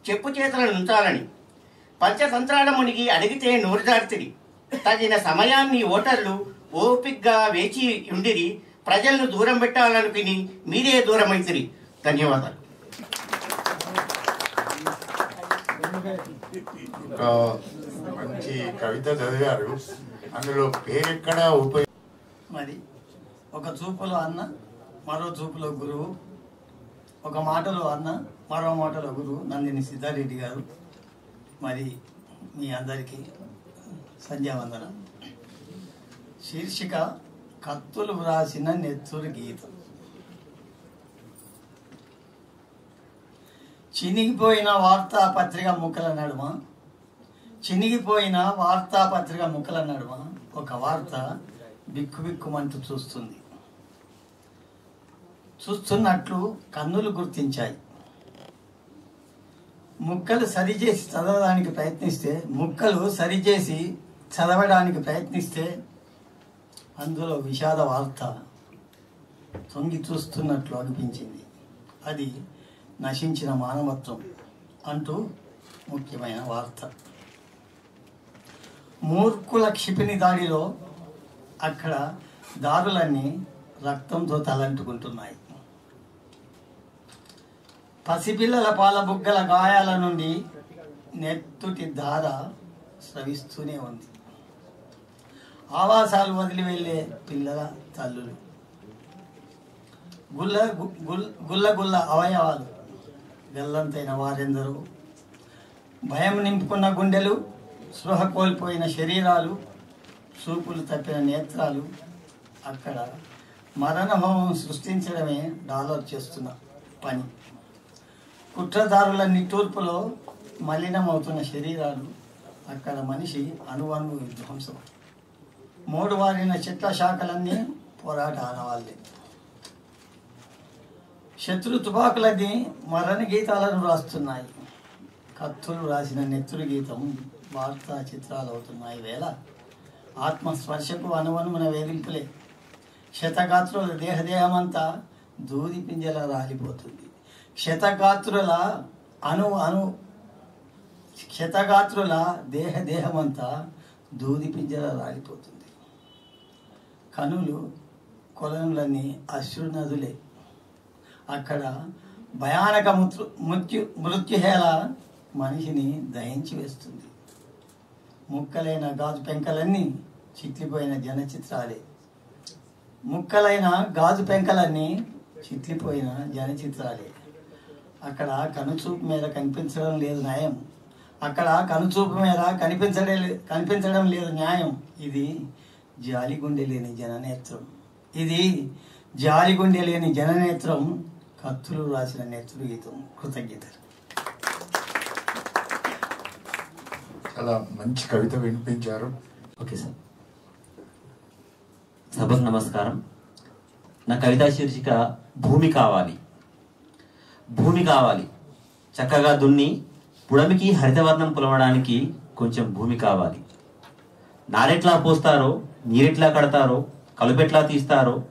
చెప్పు చేతులను ఉంచాలని. పంచతంత్రాల మునిగి అడిగితే నోరు జారుతుంది. తగిన సమయాన్ని ఓటర్లు ఓపిగ్గా వేచి ఉండిరి. ప్రజలను దూరం పెట్టాలనుకుని మీరే దూరం అవుతుంది. ధన్యవాదాలు. మంచి కవిత చదివారు. అందులో పేరెక్కడ మరి ఒక చూపులో అన్న, మరో చూపులో గురువు, ఒక మాటలో అన్న, మరో మాటలో గురువు నందిని సిద్ధారెడ్డి గారు. మరి మీ అందరికీ సంధ్యావందనం. శీర్షిక కత్తులు వ్రాసిన నెత్తురు గీతం. చినిగిపోయిన వార్తాపత్రిక ముక్కల నడుమ, చినిగిపోయిన వార్తాపత్రిక ముక్కల నడుమ ఒక వార్త బిక్కుబిక్కుమంటూ చూస్తుంది. చూస్తున్నట్లు కన్నులు గుర్తించాయి. ముక్కలు సరిచేసి చదవడానికి ప్రయత్నిస్తే అందులో విషాద వార్త తొంగి చూస్తున్నట్లు అనిపించింది. అది నశించిన మానవత్వం అంటూ ముఖ్యమైన వార్త. మూర్ఖుల క్షిపణి దాడిలో అక్కడ దారులన్నీ రక్తంతో తలంటుకుంటున్నాయి. పసిపిల్లల పాలబుగ్గల గాయాల నుండి నెత్తుటి ధార స్రవిస్తూనే ఉంది. ఆవాసాలు వదిలి వెళ్ళే పిల్లల తల్లులు, గుల్ల అవయవాలు, గల్లంతైన వారెందరూ, భయం నింపుకున్న గుండెలు, స్పృహ కోల్పోయిన శరీరాలు, చూపులు తప్పిన నేత్రాలు. అక్కడ మరణహోమం సృష్టించడమే డాలర్ చేస్తున్న పని. కుట్రదారుల నిట్టూర్పులో మలినమవుతున్న శరీరాలు. అక్కడ మనిషి అణువణువు విధ్వంసం. మోడువారిన చెట్ల శాఖలన్నీ పోరాట ఆనవాళ్ళే. శత్రు తుపాకులన్నీ మరణ గీతాలను రాస్తున్నాయి. కత్తులు రాసిన నెత్తురు గీతం వార్తా చిత్రాలు అవుతున్నాయి. వేళ ఆత్మస్పర్శకు అనువనుమున వేధింపులే. క్షతగాత్రుల దేహదేహమంతా దూది పింజల రాలిపోతుంది. క్షతగాత్రుల దేహమంతా దూది పింజల రాలిపోతుంది. కనులు కొలనులన్నీ అశ్రు నదులే. అక్కడ భయానక మృత్యుహేళ మనిషిని దహించి వేస్తుంది. ముక్కలైన గాజు పెంకలన్నీ చిట్లిపోయిన జనచిత్రాలే. అక్కడ కనుచూపు మీద కనిపించడం లేదు న్యాయం. కనిపించడం లేదు న్యాయం. ఇది జాలిగుండె లేని జననేత్రం. కత్తులు రాసిన నెత్తురు గీతం. కృతజ్ఞతలు. చాలా మంచి కవిత వినిపించారు. Okay sir. సభకు నమస్కారం. నా కవితా శీర్షిక భూమి కావాలి. భూమి కావాలి, చక్కగా దున్ని పుడమికి హరితవర్ణం పులవడానికి కొంచెం భూమి కావాలి. నారెట్లా పోస్తారో, నీరెట్లా కడతారో, కలుపెట్లా తీస్తారో,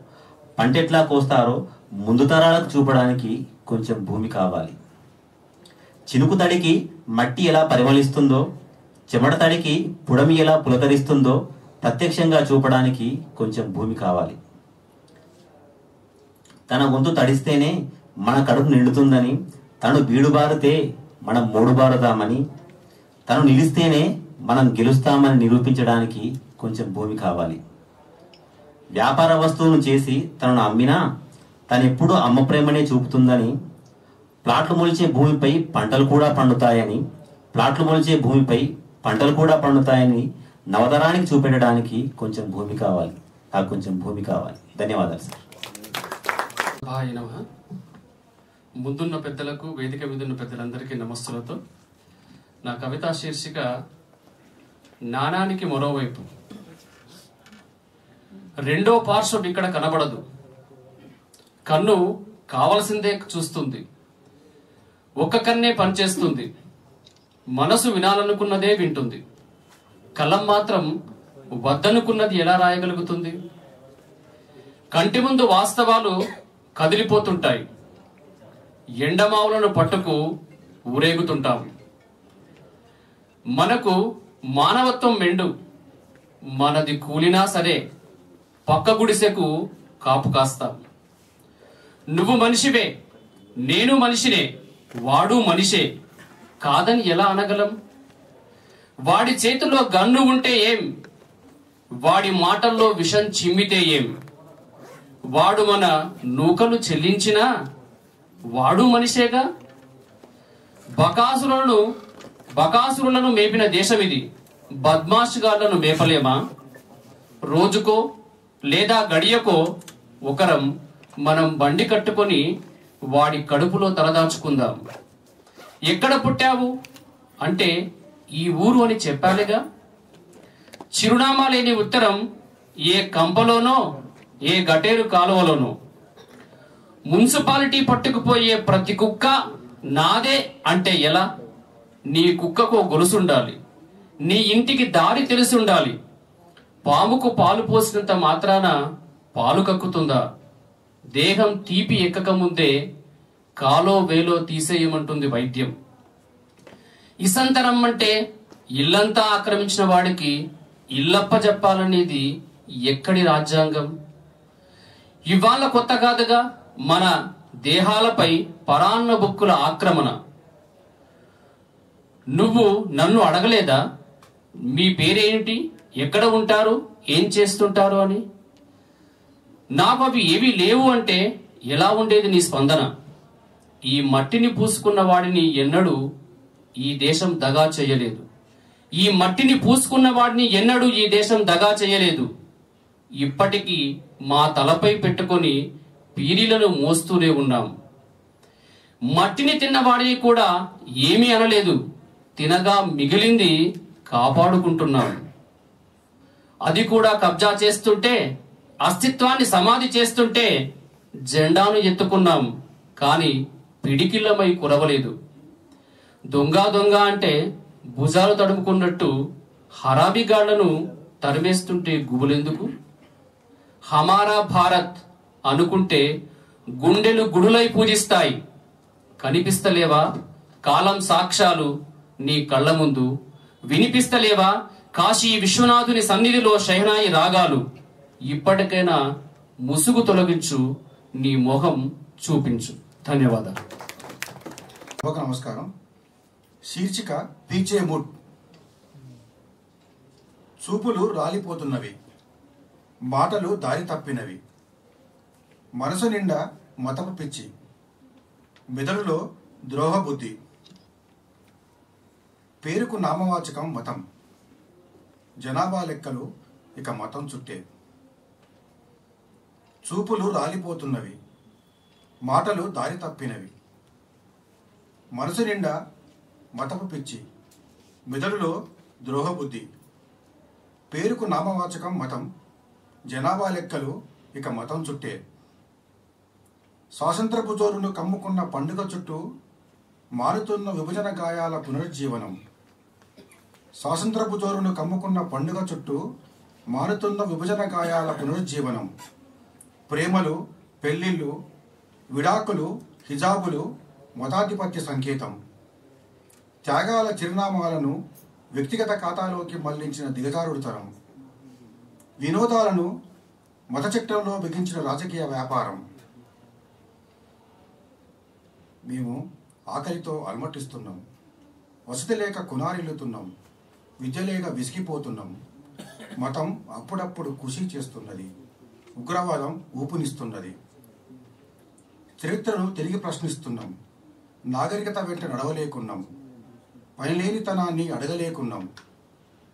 పంటెట్లా కోస్తారో ముందు తరాలకు చూపడానికి కొంచెం భూమి కావాలి. చినుకు తడికి మట్టి ఎలా పరిమళిస్తుందో, చెమట తడికి పుడమి ఎలా పులకరిస్తుందో ప్రత్యక్షంగా చూపడానికి కొంచెం భూమి కావాలి. తన గొంతు తడిస్తేనే మన కడుపు నిండుతుందని, తను బీడుబారితే మనం మూడుబారుతామని, తను నిలిస్తేనే మనం గెలుస్తామని నిరూపించడానికి కొంచెం భూమి కావాలి. వ్యాపార వస్తువును చేసి తనను అమ్మినా తనెప్పుడు అమ్మ ప్రేమనే చూపుతుందని, ప్లాట్లు మొలిచే భూమిపై పంటలు కూడా పండుతాయని నవతరానికి చూపెట్టడానికి కొంచెం భూమి కావాలి. నాకు కొంచెం భూమి కావాలి. ధన్యవాదాలు సార్. ముందున్న పెద్దలకు, వేదిక మీద ఉన్న పెద్దలందరికీ నమస్తులతో నా కవితా శీర్షిక నాణానికి మరోవైపు. రెండో పార్శ్వం ఇక్కడ కనబడదు. కన్ను కావలసిందే చూస్తుంది. ఒక్క కన్నే పనిచేస్తుంది. మనసు వినాలనుకున్నదే వింటుంది. కలం మాత్రం వద్దనుకున్నది ఎలా రాయగలుగుతుంది? కంటి ముందు వాస్తవాలు కదిలిపోతుంటాయి. ఎండమావులను పట్టుకు ఊరేగుతుంటాం. మనకు మానవత్వం మెండు. మనది కూలినా సరే పక్క గుడిసెకు కాపు కాస్తాం. నువ్వు మనిషివే, నేను మనిషినే, వాడు మనిషే కాదని ఎలా అనగలం? వాడి చేతిలో గన్ను ఉంటే ఏం, వాడి మాటల్లో విషం చిమ్మితే ఏం, వాడు మన నూకలు చెల్లించినా వాడు మనిషేగా. బకాసురులను మేపిన దేశం ఇది. బద్మాష్గాళ్లను మేపలేమా? రోజుకో లేదా గడియకో ఒకరం మనం బండి కట్టుకొని వాడి కడుపులో తలదాచుకుందాం. ఎక్కడ పుట్టావు అంటే ఈ ఊరు అని చెప్పాలిగా. చిరునామా లేని ఉత్తరం ఏ కంపలోనో ఏ గటేరు కాలువలోనో. మున్సిపాలిటీ పట్టుకుపోయే ప్రతి కుక్క నాదే అంటే ఎలా? నీ కుక్కకు గొలుసుండాలి, నీ ఇంటికి దారి తెలిసి ఉండాలి. పాముకు పాలు పోసినంత మాత్రాన పాలు కక్కుతుందా? దేహం తీపి ఎక్కక ముందే కాలో వేలో తీసేయమంటుంది వైద్యం. ఇసంతరం అంటే ఇల్లంతా ఆక్రమించిన వాడికి ఇల్లప్ప చెప్పాలనేది ఎక్కడి రాజ్యాంగం? ఇవాళ కొత్త కాదుగా మన దేహాలపై పరాన్న బుక్కుల ఆక్రమణ. నువ్వు నన్ను అడగలేదా మీ పేరేంటి, ఎక్కడ ఉంటారు, ఏం చేస్తుంటారు అని? నాకు అవి ఏవి లేవు అంటే ఎలా ఉండేది నీ స్పందన? ఈ మట్టిని పూసుకున్న వాడిని ఎన్నడూ ఈ దేశం దగా చేయలేదు. ఈ మట్టిని పూసుకున్న వాడిని ఎన్నడూ ఈ దేశం దగా చేయలేదు. ఇప్పటికీ మా తలపై పెట్టుకొని పీరీలను మోస్తూనే ఉన్నాం. మట్టిని తిన్నవాడిని కూడా ఏమీ అనలేదు. తినగా మిగిలింది కాపాడుకుంటున్నాం. అది కూడా కబ్జా చేస్తుంటే, అస్తిత్వాన్ని సమాధి చేస్తుంటే జెండాను ఎత్తుకున్నాం, కానీ పిడికిళ్ళమై కురవలేదు. దొంగ దొంగ అంటే భుజాలు తడుముకున్నట్టు హరాబీగాళ్లను తరిమేస్తుంటే గుబులెందుకు? హమారా భారత్ అనుకుంటే గుండెలు గుడులై పూజిస్తాయి. కనిపిస్తలేవా కాలం సాక్ష్యాలు నీ కళ్ళ ముందు? వినిపిస్తలేవా కాశీ విశ్వనాథుని సన్నిధిలో షహనాయి రాగాలు? ఇప్పటికైనా ముసుగు తొలగించు, నీ మొహం చూపించు. ధన్యవాదాలు. నమస్కారం. శీర్షిక పీచే ముడ్. చూపులు రాలిపోతున్నవి, మాటలు దారి తప్పినవి, మనసు నిండా మతపు పిచ్చి, మెదడులో ద్రోహ బుద్ధి. పేరుకు నామవాచకం మతం, జనాభా లెక్కలు ఇక మతం చుట్టే. చూపులు రాలిపోతున్నవి, మాటలు దారి తప్పినవి, మనసు నిండా మతపు పిచ్చి, మెదడులో ద్రోహ బుద్ధి. పేరుకు నామవాచకం మతం, జనాభా లెక్కలు ఇక మతం చుట్టే. స్వాతంత్రపు జోరును కమ్ముకున్న పండుగ చుట్టూ మారుతున్న విభజన గాయాల పునరుజ్జీవనం. స్వాతంత్రపు జోరును కమ్ముకున్న పండుగ చుట్టూ మారుతున్న విభజన గాయాల పునరుజ్జీవనం. ప్రేమలు, పెళ్లిళ్ళు, విడాకులు, హిజాబులు మతాధిపత్య సంకేతం. త్యాగాల చిరునామాలను వ్యక్తిగత ఖాతాలోకి మళ్లించిన దిగజారుడుతనం. వినోదాలను మత చట్టంలో బిగించిన రాజకీయ వ్యాపారం. మేము ఆకలితో అలమటిస్తున్నాం, వసతి లేక కునారిల్లుతున్నాం, విద్య లేక విసిగిపోతున్నాం. మతం అప్పుడప్పుడు కృషి చేస్తున్నది, ఉగ్రవాదం ఊపునిస్తున్నది. చరిత్రను తిరిగి ప్రశ్నిస్తున్నాం, నాగరికత వెంట నడవలేకున్నాం, పనిలేనితనాన్ని అడగలేకున్నాం,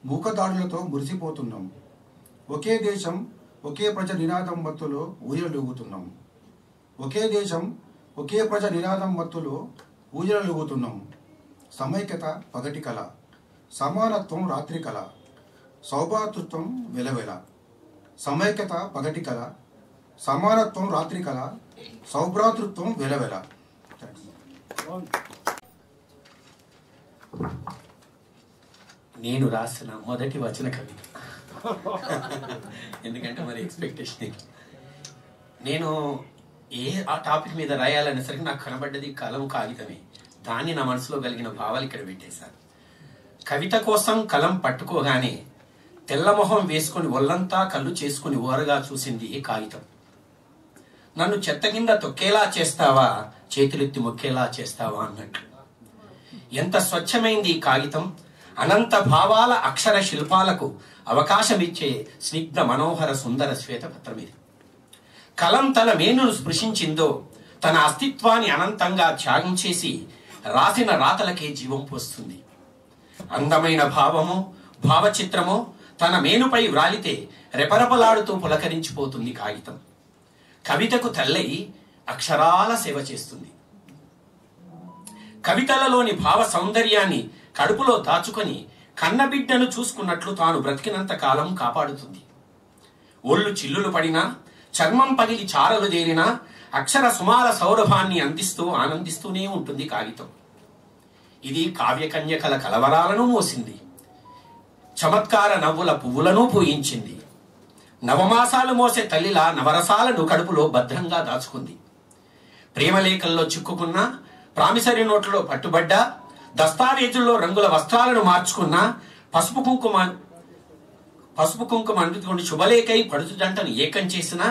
మూకదాడులతో మురిసిపోతున్నాం. ఒకే దేశం ఒకే ప్రజ నినాదం మత్తులో ఊయలూగుతున్నాం. ఒకే దేశం ఒకే ప్రజ నినాదం మత్తులో ఊయలూగుతున్నాం. సమైక్యత పగటి కళ, సమానత్వం రాత్రి కళ, సౌభాతృత్వం వెలవెల. సమైక్యత పగటి కళ, సమానత్వం రాత్రి కళ, సౌభ్రాతృత్వం వెలవెల. నేను రాసిన మొదటి వచన కవిత. ఎందుకంటే మరి ఎక్స్పెక్టేషన్. నేను ఆ టాపిక్ మీద రాయాలనేసరికి నాకు కనబడ్డది కలం కాగితమే. దాన్ని నా మనసులో కలిగిన భావాలు ఇక్కడ పెట్టేశాను. కవిత కోసం కలం పట్టుకోగానే తెల్లమొహం వేసుకుని ఒళ్ళంతా కళ్ళు చేసుకుని ఓరగా చూసింది కాగితం. నన్ను చెత్త కింద తొక్కేలా చేస్తావా, చేతులెత్తి మొక్కేలా చేస్తావా అన్నట్లు. ఎంత స్వచ్ఛమైంది ఈ కాగితం. అనంత భావాల అక్షర శిల్పాలకు అవకాశమిచ్చే స్నిగ్ధ మనోహర సుందర శ్వేతపత్రం ఇది. కలం తన మేనును స్పృశించిందో తన అస్తిత్వాన్ని అనంతంగా త్యాగం చేసి రాసిన రాతలకే జీవం పోస్తుంది. అందమైన భావము, భావచిత్రము తన మేనుపై వ్రాలితే రెపరెపలాడుతూ పులకరించిపోతుంది కాగితం. కవితకు తల్లై అక్షరాల సేవ చేస్తుంది. కవితలలోని భావ సౌందర్యాన్ని కడుపులో దాచుకొని కన్నబిడ్డను చూసుకున్నట్లు తాను బ్రతికినంత కాలం కాపాడుతుంది. ఒళ్ళు చిల్లులు పడినా, చర్మం పగిలి చారలు దేరినా, అక్షర సుమాల సౌరభాన్ని అందిస్తూ ఆనందిస్తూనే ఉంటుంది కాగితం. ఇది కావ్యకన్యకల కలవరాలను మోసింది, చమత్కార నవ్వుల పువ్వులను పూయించింది. నవమాసాలు మోసే తల్లిలా నవరసాలను కడుపులో భద్రంగా దాచుకుంది. ప్రేమలేఖల్లో చిక్కుకున్న, ప్రామిసరీ నోట్లలో పట్టుబడ్డా, దస్తావేజుల్లో రంగుల వస్త్రాలను మార్చుకున్న, పసుపు కుంకుమ అందుకొని శుభలేఖై పడుచు జంటను ఏకం చేసిన,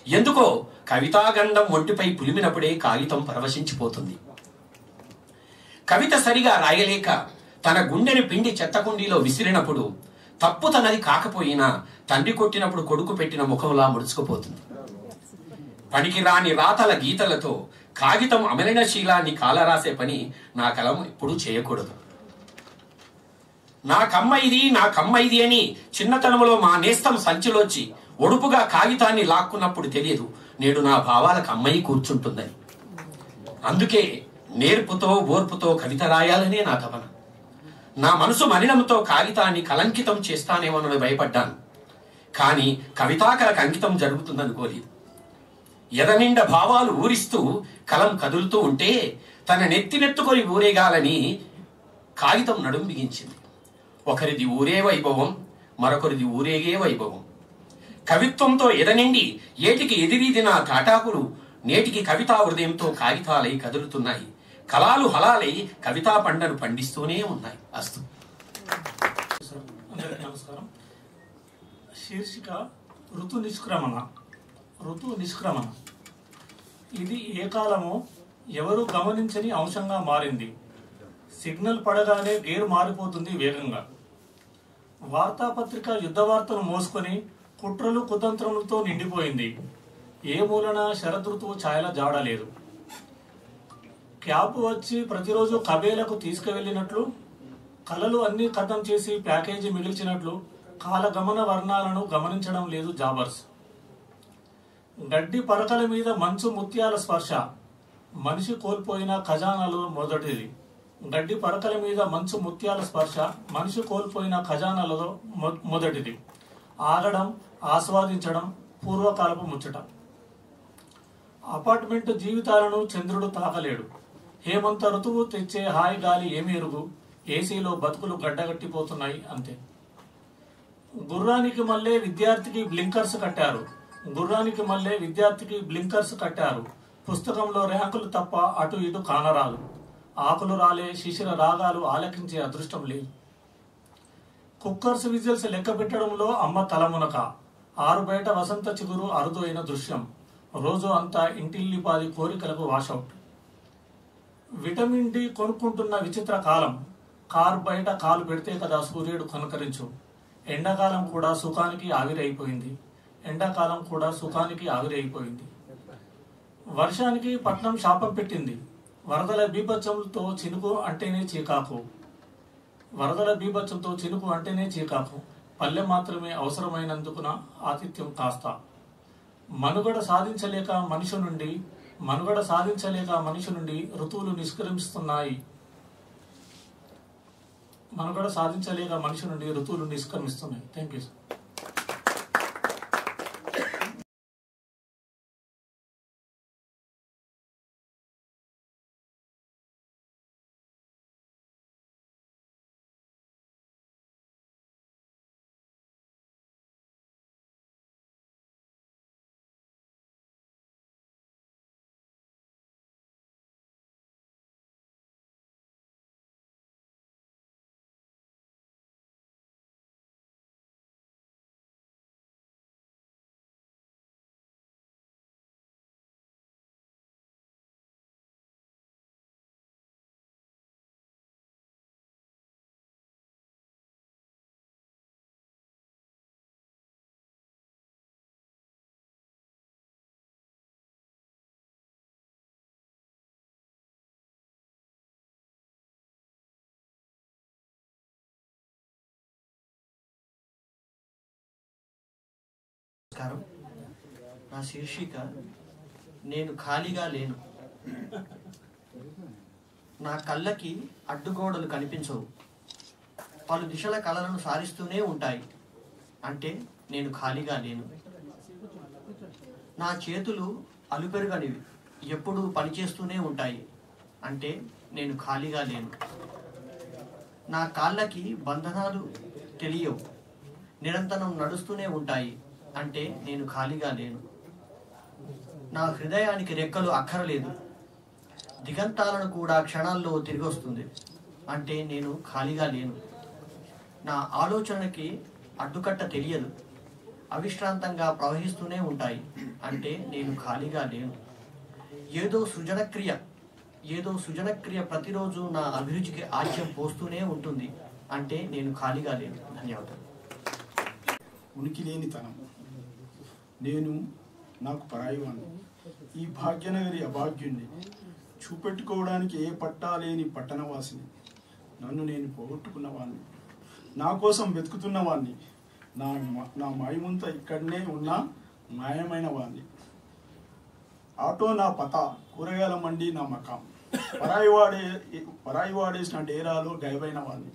ఎందుకో కవితాగంధం ఒంటిపై పులిమినప్పుడే కాగితం పరవశించిపోతుంది. కవిత సరిగా రాయలేక తన గుండెని పిండి చెత్తకుండీలో విసిరినప్పుడు తప్పు తనది కాకపోయినా తండ్రి కొట్టినప్పుడు కొడుకు పెట్టిన ముఖంలా ముడుచుకుపోతుంది. పనికిరాని రాతల గీతలతో కాగితం అమలినశీలాన్ని కాలరాసే పని నా కలం ఎప్పుడూ చేయకూడదు. నా కమ్మ ఇది అని చిన్నతనంలో మా నేస్తం సంచిలోచి ఒడుపుగా కాగితాన్ని లాక్కున్నప్పుడు తెలియదు నేడు నా భావాలకు అమ్మాయి కూర్చుంటుందని. అందుకే నేర్పుతో ఓర్పుతో కవిత రాయాలనే నా తపన. నా మనసు మలినంతో కాగితాన్ని కలంకితం చేస్తానేమోనని భయపడ్డాను. కానీ కవితాకలకు అంకితం జరుగుతుందనుకోలేదు. ఎదనిండ భావాలు ఊరిస్తూ కలం కదులుతూ ఉంటే తన నెత్తినెత్తుకొని ఊరేగాలని కాగితం నడుం బిగించింది. ఒకరిది ఊరే వైభవం, మరొకరిది ఊరేగే వైభవం. కవిత్వంతో ఎదనిండి ఏటికి ఎదిరీదిన తాటాకులు నేటికి కవితా హృదయంతో కాగితాలై కదులుతున్నాయి. కళాలు హలాలై కవితా పంటను పండిస్తూనే ఉన్నాయి. అస్తు. నమస్కారం. శీర్షిక ఋతు నిష్క్రమణ. ఇది ఏ కాలమో ఎవరు గమనించని అంశంగా మారింది. సిగ్నల్ పడగానే గేరు మారిపోతుంది వేగంగా. వార్తాపత్రిక యుద్ధ వార్తను మోసుకొని కుట్రలు కుతంత్రములతో నిండిపోయింది. ఏ మూలన శరదృతువు ఛాయల జాడలేదు. క్యాబ్ వచ్చి ప్రతిరోజు కబేలకు తీసుకువెళ్ళినట్లు, కళలు అన్నీ ఖతం చేసి ప్యాకేజీ మిగిల్చినట్లు కాలగమన వర్ణాలను గమనించడం లేదు జాబర్స్. గడ్డి పరకల మీద మంచు ముత్యాల స్పర్శ మనిషి కోల్పోయిన ఖజానాలో మొదటిది. గడ్డి పరకల మీద మంచు ముత్యాల స్పర్శ మనిషి కోల్పోయిన ఖజానాలలో మొదటిది. ఆగడం, ఆస్వాదించడం పూర్వకాలపు ముచ్చట. అపార్ట్మెంట్ జీవితాలను చంద్రుడు తాకలేడు. హేమంత ఋతువు తెచ్చే హాయి గాలి ఏమి ఎరుగు. ఏసీలో బతుకులు గడ్డగట్టిపోతున్నాయి అంతే. గుర్రానికి మళ్ళీ విద్యార్థికి బ్లింకర్స్ కట్టారు. పుస్తకంలో ర్యాంకులు తప్ప అటు ఇటు కానరాదు. ఆకులు రాలే శిశిర రాగాలు ఆలకించే అదృష్టం లేదు. కుక్కర్స్ విజిల్స్ లెక్క పెట్టడంలో అమ్మ తలమునక. ఆరు బయట వసంత చిగురు అరుదు అయిన దృశ్యం. రోజు అంతా ఇంటిల్లిపాది కోరికలకు వాషౌట్. విటమిన్ డి కొనుక్కుంటున్న విచిత్ర కాలం. కారు బయట కాలు పెడితే కదా సూర్యుడు కనకరించు. ఎండాకాలం కూడా సుఖానికి ఆవిరైపోయింది. వర్షానికి పట్నం శాపం పెట్టింది. వరదల బీభత్సంతో చినుకు అంటేనే చీకాకు. పల్లె మాత్రమే అవసరమైనందుకున ఆతిథ్యం కాస్త. మనుగడ సాధించలేక మనిషి నుండి ఋతువులు నిష్క్రమిస్తున్నాయి. Thank you sir. నమస్కారం. నా శీర్షిక నేను ఖాళీగా లేను. నా కళ్ళకి అడ్డుగోడలు కనిపించవు. పలు దిశల కళలను సారిస్తూనే ఉంటాయి. అంటే నేను ఖాళీగా లేను. నా చేతులు అలుపెరుగనివి. ఎప్పుడూ పనిచేస్తూనే ఉంటాయి అంటే నేను ఖాళీగా లేను. నా కాళ్ళకి బంధనాలు తెలియవు, నిరంతరం నడుస్తూనే ఉంటాయి అంటే నేను ఖాళీగా లేను. నా హృదయానికి రెక్కలు అక్కరలేదు, దిగంతాలను కూడా క్షణాల్లో తిరిగి వస్తుంది అంటే నేను ఖాళీగా లేను. నా ఆలోచనకి అడ్డుకట్ట తెలియదు, అవిశ్రాంతంగా ప్రవహిస్తూనే ఉంటాయి అంటే నేను ఖాళీగా లేను. ఏదో సృజనక్రియ ప్రతిరోజు నా అభిరుచికి ఆజ్యం పోస్తూనే ఉంటుంది అంటే నేను ఖాళీగా లేను. ధన్యవాదాలు. ఉనికి లేనితనం. నేను నాకు పరాయివాణ్ణి, ఈ భాగ్యనగరి అభాగ్యుణ్ణి, చూపెట్టుకోవడానికి ఏ పట్టా లేని పట్టణవాసిని, నన్ను నేను పోగొట్టుకున్నవాణ్ణి, నా కోసం వెతుకుతున్నవాణ్ణి, నా మాయమంతా ఇక్కడనే ఉన్న మాయమైన వాణ్ణి. ఆటో నా పత, కూరగాయల మండి నా మకాం, పరాయి వాడేసిన డేరాలో గైబైన వాణ్ణి,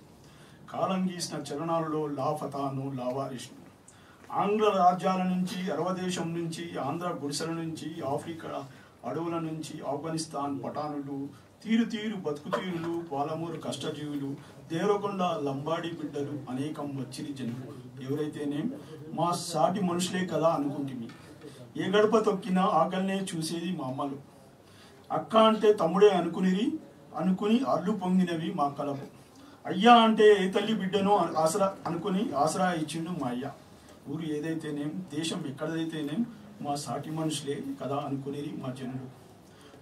కాలం గీసిన చలనాలలో లాఫతాను లావారిష్ను. ఆంగ్ల రాజ్యాల నుంచి, అరవ దేశం నుంచి, ఆంధ్ర గుడిసెల నుంచి, ఆఫ్రికా అడవుల నుంచి, ఆఫ్ఘనిస్తాన్ పఠానులు, తీరు బతుకు తీరులు, పాలమూరు కష్టజీవులు, దేవరకొండ లంబాడి బిడ్డలు అనేకం వచ్చిరి జనులు. ఎవరైతేనే మా సాటి మనుషులే కదా అనుకుంటుంది. ఏ గడప తొక్కినా ఆకలినే చూసేది మా అమ్మలు. అక్క అంటే తమ్ముడే అనుకుని అల్లు పొంగినవి మా కలపు. అయ్యా అంటే ఏ తల్లి బిడ్డనో ఆసరా ఇచ్చిండు మా అయ్య. ఊరు ఏదైతేనేం, దేశం ఎక్కడైతేనేం, మా సాటి మనుషులే కదా అనుకునేది మా జనులు.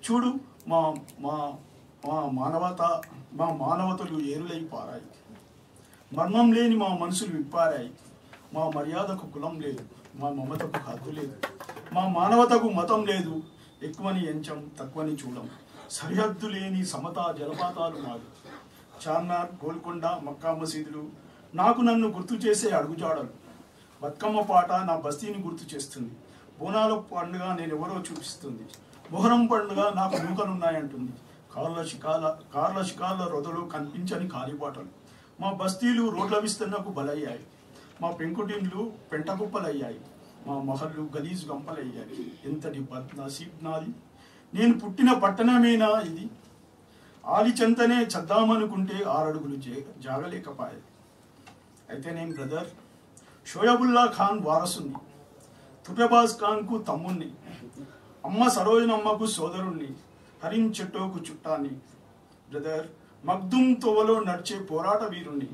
చూడు మా మా మా మానవతలు ఏరులై పారాయి, మర్మం లేని మా మనసులు విప్పారాయి. మా మర్యాదకు కులం లేదు, మా మమతకు హద్దు లేదు, మా మానవతకు మతం లేదు. ఎక్కువని ఎంచం, తక్కువని చూడం, సరిహద్దు లేని సమతా జలపాతాలు మాది. చార్మినార్, గోల్కొండ, మక్కా మసీదులు నాకు నన్ను గుర్తు చేసే అడుగుజాడలు. బతుకమ్మ పాట నా బస్తీని గుర్తు చేస్తుంది. బోనాల పండుగ నేనెవరో చూపిస్తుంది. మొహరం పండుగ నాకు నూకలున్నాయంటుంది. కార్ల షికార్ల రొదలు కనిపించని కాలిబాటలు. మా బస్తీలు రోడ్ల విస్తరణకు బలయ్యాయి, మా పెంకుటిండ్లు పెంటకుప్పలయ్యాయి, మా మహల్లు గలీజు గంపలయ్యాయి. ఎంతటి బద్నసీబ్ నాది, నేను పుట్టిన పట్టణమేనా ఇది? ఆలిచెంతనే చద్దామనుకుంటే 6 అడుగులు జాగలేకపాయే. అయితే నేను బ్రదర్ షోయబుల్లా ఖాన్ వారసుని, తుర్రబాజ్ ఖాన్కు తమ్ముణ్ణి, అమ్మ సరోజనమ్మకు సోదరుణ్ణి, హరిన్ చెట్టోకు చుట్టాన్ని. బ్రదర్ మగ్దుమ్ తోవలో నడిచే పోరాట వీరుణ్ణి,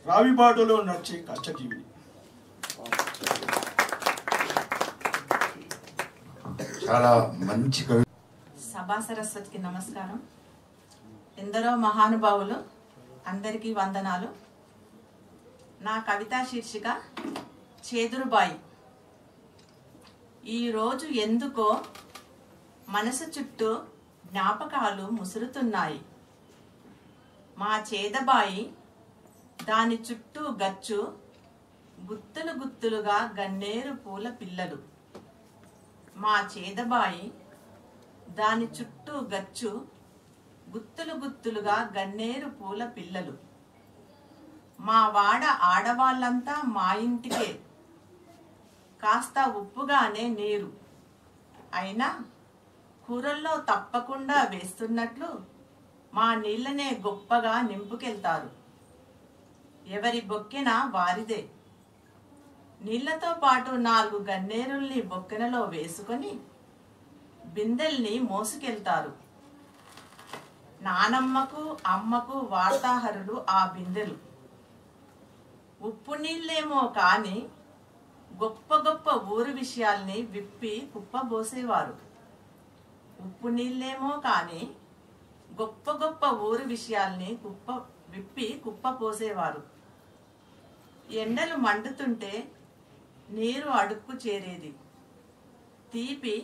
రావిబాటలో నడిచే కష్టజీవిని. చాలా మంచి కవి. సభా సరస్వతికి నమస్కారం. ఎందరో మహానుభావులు, అందరికీ వందనాలు. నా కవితా శీర్షిక చేదురుబాయి. ఈరోజు ఎందుకో మనసు చుట్టూ జ్ఞాపకాలు ముసురుతున్నాయి. మా చేదబాయి, దాని చుట్టూ గచ్చు, గుత్తులు గుత్తులుగా గన్నేరు పూల పిల్లలు. మా చేదబాయి, దాని చుట్టూ గచ్చు, గుత్తులు గుత్తులుగా గన్నేరు పూల పిల్లలు. మా వాడ ఆడవాళ్ళంతా మా ఇంటికే, కాస్త ఉప్పుగానే నీరు. అయినా కూరల్లో తప్పకుండా వేస్తున్నట్లు మా నీళ్ళనే గొప్పగా నింపుకెళ్తారు. ఎవరి బొక్కెన వారిదే. నీళ్లతో పాటు 4 గన్నేరుల్ని బొక్కెనలో వేసుకొని బిందెల్ని మోసుకెళ్తారు. నానమ్మకు అమ్మకు వార్తాహరులు ఆ బిందెలు. ఉప్పు నీళ్ళేమో కాని గొప్ప గొప్ప ఊరు విషయాల్ని విప్పి కుప్పబోసేవారు. ఉప్పు నీళ్ళేమో కాని గొప్ప గొప్ప ఊరు విషయాల్ని విప్పి కుప్పపోసేవారు. ఎండలు మండుతుంటే నీరు అడుక్కు చేరేది, తీపి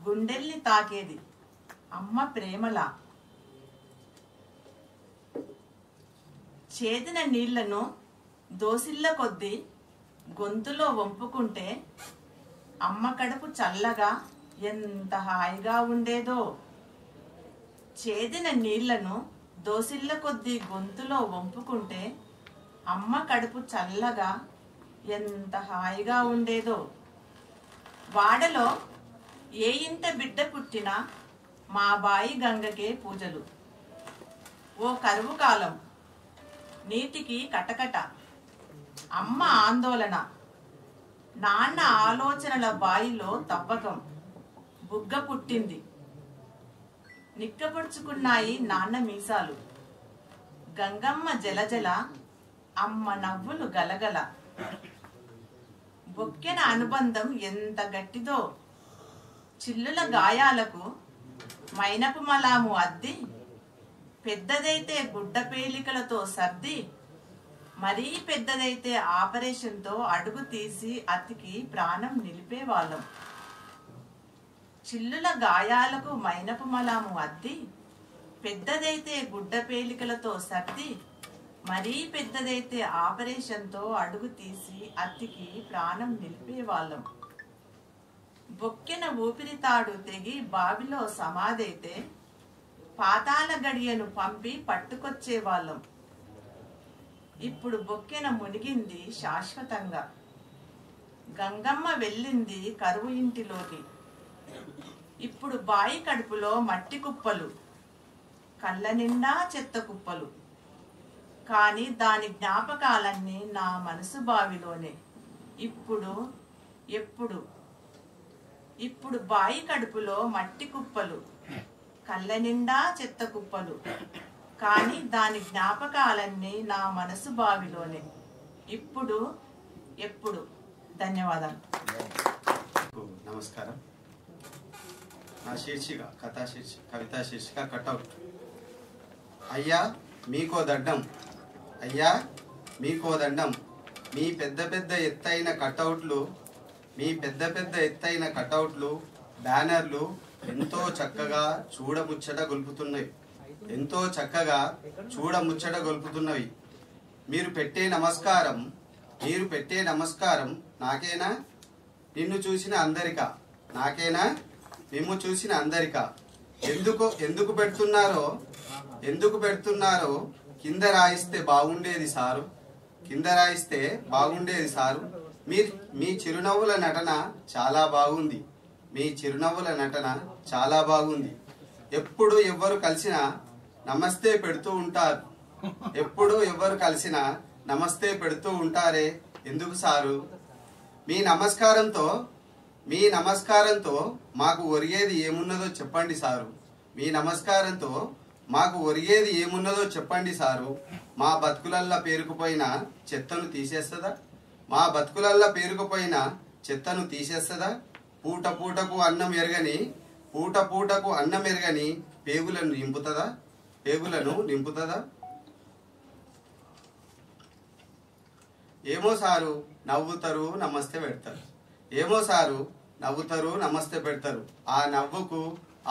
గుండెల్ని తాకేది అమ్మ ప్రేమలా. చేదిన నీళ్లను దోసిళ్ళ కొద్దీ గొంతులో వంపుకుంటే అమ్మ కడుపు చల్లగా ఎంత హాయిగా ఉండేదో. చేదిన నీళ్లను దోసిళ్ళ కొద్దీ గొంతులో వంపుకుంటే అమ్మ కడుపు చల్లగా ఎంత హాయిగా ఉండేదో. వాడలో ఏ ఇంట బిడ్డ పుట్టినా మా బాయి గంగకే పూజలు. ఓ కరువు కాలం, నీటికి కటకట, అమ్మ ఆందోళన, నాన్న ఆలోచనల బాయిలో తవ్వకం, బుగ్గ పుట్టింది, నిక్కపొడుచుకున్నాయి నాన్న మీసాలు, గంగమ్మ జలజల, అమ్మ నవ్వులు గలగల. బొక్కెన అనుబంధం ఎంత గట్టిదో, చిల్లుల గాయాలకు మైనపు మలాము అద్ది, పెద్దదైతే గుడ్డ పేలికలతో సర్ది, మరీ పెద్దదైతే ఆపరేషన్తో అడుగు తీసి అతికి ప్రాణం నిలిపేవాళ్ళం. చిల్లుల గాయాలకు మైనపు మలాము అద్ది, పెద్దదైతే గుడ్డ పేలికలతో సర్ది, మరీ పెద్దదైతే ఆపరేషన్తో అడుగు తీసి అతికి ప్రాణం నిలిపేవాళ్ళం. బొక్కెన ఊపిరితాడు తెగి బావిలో సమాధైతే పాతాళ గడియను పంపి పట్టుకొచ్చేవాళ్ళం. ఇప్పుడు బొక్కెన మునిగింది శాశ్వతంగా, గంగమ్మ వెళ్ళింది కరువు ఇంటిలోకి. ఇప్పుడు బాయి కడుపులో మట్టి కుప్పలు, కళ్ళ నిండా చెత్త కుప్పలు, కానీ దాని జ్ఞాపకాలన్నీ నా మనసు బావిలోనే. ఇప్పుడు ఎప్పుడు ఇప్పుడు బాయి కడుపులో మట్టి కుప్పలు, కళ్ళ నిండా చెత్త కుప్పలు, కానీ దాని జ్ఞాపకాలన్నీ నా మనసు బావిలోనే. ఇప్పుడు ఎప్పుడు. ధన్యవాదాలు. నమస్కారం. నా శీర్షిక కవితా శీర్షిక కటౌట్. అయ్యా మీకో దండం, అయ్యా మీకో దండం, మీ పెద్ద పెద్ద ఎత్తైన కటౌట్లు, మీ పెద్ద పెద్ద ఎత్తైన కటౌట్లు, బ్యానర్లు ఎంతో చక్కగా చూడముచ్చట గొలుపుతున్నవి, ఎంతో చక్కగా చూడముచ్చట గొలుపుతున్నవి. మీరు పెట్టే నమస్కారం నాకేనా నిన్ను చూసిన అందరికా, నాకేనా మిమ్ము చూసిన అందరికా. ఎందుకు పెడుతున్నారో కింద రాయిస్తే బాగుండేది సారు, కింద రాయిస్తే బాగుండేది సారు. మీ చిరునవ్వుల నటన చాలా బాగుంది, మీ చిరునవ్వుల నటన చాలా బాగుంది. ఎప్పుడు ఎవ్వరు కలిసినా నమస్తే పెడుతూ ఉంటారు, ఎప్పుడు ఎవ్వరు కలిసినా నమస్తే పెడుతూ ఉంటారే ఎందుకు సారు? మీ నమస్కారంతో మాకు ఒరిగేది ఏమున్నదో చెప్పండి సారు, మీ నమస్కారంతో మాకు ఒరిగేది ఏమున్నదో చెప్పండి సారు. మా బతుకులల్లా పేరుకుపోయిన చెత్తను తీసేస్తుందా, మా బతుకులల్లా పేరుకుపోయిన చెత్తను తీసేస్తుందా? పూట పూటకు అన్నం ఎరగని పేగులను నింపుతుందా? ఏమో సారు నవ్వుతారు నమస్తే పెడతారు, ఏమో సారు నవ్వుతారు నమస్తే పెడతారు. ఆ నవ్వుకు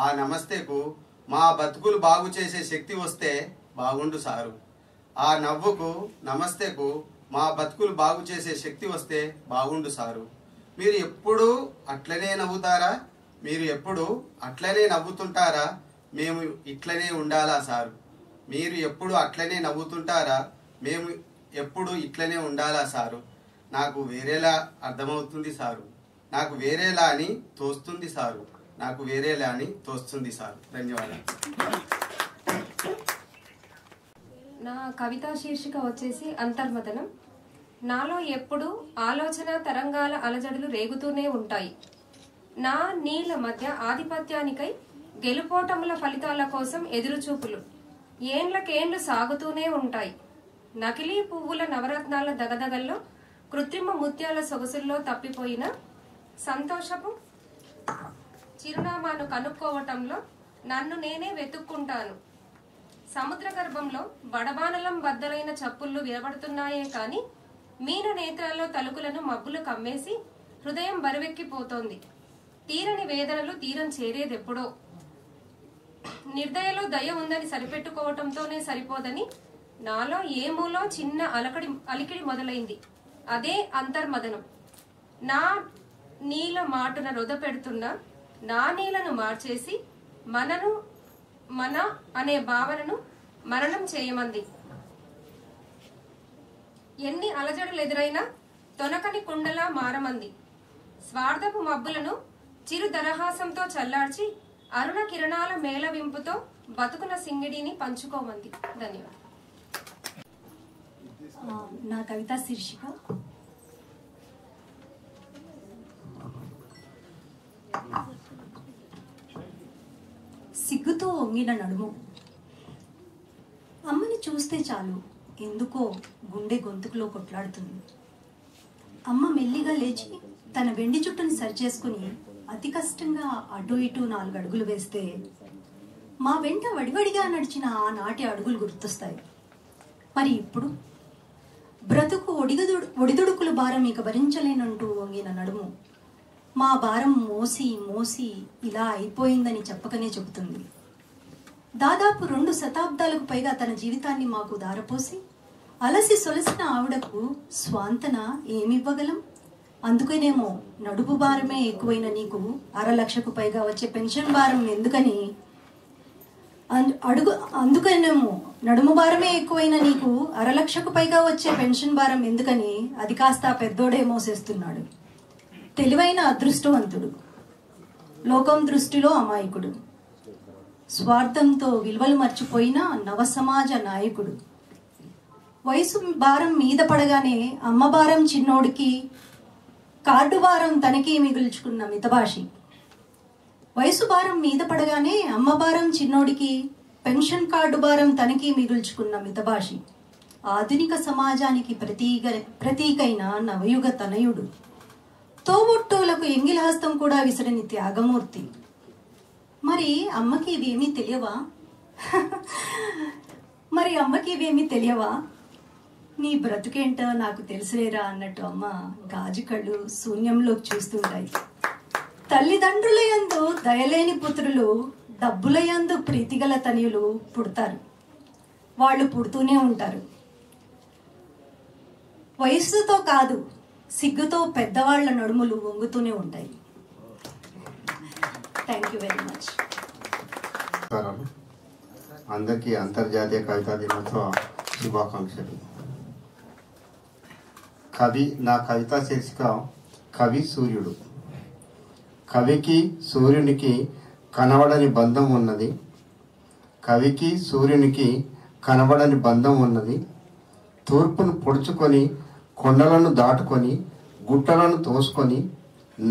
ఆ నమస్తేకు మా బతుకులు బాగు చేసే శక్తి వస్తే బాగుండు సారు. ఆ నవ్వుకు నమస్తేకు మా బతుకులు బాగు చేసే శక్తి వస్తే బాగుండు సారు. మీరు ఎప్పుడు అట్లనే నవ్వుతారా? మీరు ఎప్పుడు అట్లనే నవ్వుతుంటారా? మేము ఇట్లనే ఉండాలా సారు? మీరు ఎప్పుడు అట్లనే నవ్వుతుంటారా? మేము ఎప్పుడు ఇట్లనే ఉండాలా సారు? నాకు వేరేలా అర్థమవుతుంది సారు, నాకు వేరేలా అని తోస్తుంది సారు, నాకు వేరేలా అని తోస్తుంది సారు. ధన్యవాదాలు. నా కవితా శీర్షిక వచ్చేసి అంతర్మథనం. నాలో ఎప్పుడు ఆలోచన తరంగాల అలజడులు రేగుతూనే ఉంటాయి. నా నీళ్ళ మధ్య ఆధిపత్యానికై గెలుపోటముల ఫలితాల కోసం ఎదురుచూపులు ఏండ్లకేండ్లు సాగుతూనే ఉంటాయి. నకిలీ పువ్వుల నవరత్నాల దగదగల్లో, కృత్రిమ ముత్యాల సొగసుల్లో తప్పిపోయిన సంతోషపు చిరునామాను కనుక్కోవటంలో నన్ను నేనే వెతుక్కుంటాను. సముద్ర గర్భంలో బడబానలం బద్దలైన చప్పుళ్ళు వినబడుతున్నాయే కాని మీన నేత్రాల్లో తలుకులను మబ్బులు కమ్మేసి హృదయం బరువెక్కిపోతోంది. తీరని వేదనలు తీరం చేరేదెప్పుడో. నిర్దయలో దయ ఉందని సరిపెట్టుకోవటంతోనే సరిపోదని నాలో ఏమూలో చిన్న అలికిడి మొదలైంది. అదే అంతర్మదనం. నా నీల మాటున రొద పెడుతున్న నా నీళ్లను మార్చేసి మన అనే భావనను మరణం చేయమంది. ఎన్ని అలజడులు ఎదురైనా తొనకని కుండలా మారమంది. స్వార్థపు మబ్బులను చిరు దరహాసంతో చల్లార్చి అరుణ కిరణాల మేళవింపుతో బతుకున సింగిడిని పంచుకోమంది. ధన్యవాదాలు. నా కవిత శీర్షిక సిగ్గుతో వంగిన నడుము. అమ్మని చూస్తే చాలు ఎందుకో గుండె గొంతుకులో కొట్లాడుతుంది. అమ్మ మెల్లిగా లేచి తన వెండి చుట్టూని సరిచేసుకుని అతి కష్టంగా అటు ఇటు 4 అడుగులు వేస్తే మా వెంట వడివడిగా నడిచిన ఆనాటి అడుగులు గుర్తొస్తాయి. మరి ఇప్పుడు బ్రతుకు ఒడిదుడుకుల భారం ఇక భరించలేనంటూ వంగిన నడుము మా భారం మోసి మోసి ఇలా అయిపోయిందని చెప్పకనే చెబుతుంది. దాదాపు 2 శతాబ్దాలకు పైగా తన జీవితాన్ని మాకు దారపోసి అలసి సొలసిన ఆవిడకు స్వాంతన ఏమివ్వగలం? అందుకనేమో నడుపు భారమే ఎక్కువైన నీకు 6,00,000కు పైగా వచ్చే పెన్షన్ భారం ఎందుకని అందుకనేమో నడుము భారమే ఎక్కువైన నీకు 6,00,000కు పైగా వచ్చే పెన్షన్ భారం ఎందుకని అది కాస్త పెద్దోడే మోసేస్తున్నాడు. తెలివైన అదృష్టవంతుడు, లోకం దృష్టిలో అమాయకుడు, స్వార్థంతో విలువలు మర్చిపోయిన నవసమాజ నాయకుడు. వయసు భారం మీద పడగానే అమ్మ భారం చిన్నోడికి, కార్డు భారం తనకి మిగుల్చుకున్న మితభాషి. వయసు భారం మీద పడగానే అమ్మ భారం చిన్నోడికి, పెన్షన్ కార్డు భారం తనకి మిగుల్చుకున్న మితభాషి. ఆధునిక సమాజానికి ప్రతీకైన నవయుగ తనయుడు. తోబుట్టువులకు ఎంగిలహస్తం కూడా విసరని త్యాగమూర్తి. మరి అమ్మకి ఇవేమీ తెలియవా? నీ బ్రతుకేంటో నాకు తెలుసులేరా అన్నట్టు అమ్మ గాజు కళ్ళు శూన్యంలోకి చూస్తుంటాయి. తల్లిదండ్రుల యందు దయలేని పుత్రులు, డబ్బుల యందు ప్రీతిగల తనయులు పుడతారు. వాళ్ళు పుడుతూనే ఉంటారు. వయస్సుతో కాదు, సిగ్గుతో పెద్దవాళ్ల నడుములు వంగుతూనే ఉంటాయి. Thank you very much. అందరికీ అంతర్జాతీయ కవితా దినోత్సవ శుభాకాంక్షలు. నా కవితా శీర్షిక కవి సూర్యుడు. కవికి సూర్యునికి కనబడని బంధం ఉన్నది. కవికి సూర్యునికి కనబడని బంధం ఉన్నది. తూర్పును పొడుచుకొని, కొండలను దాటుకొని, గుట్టలను తోసుకొని,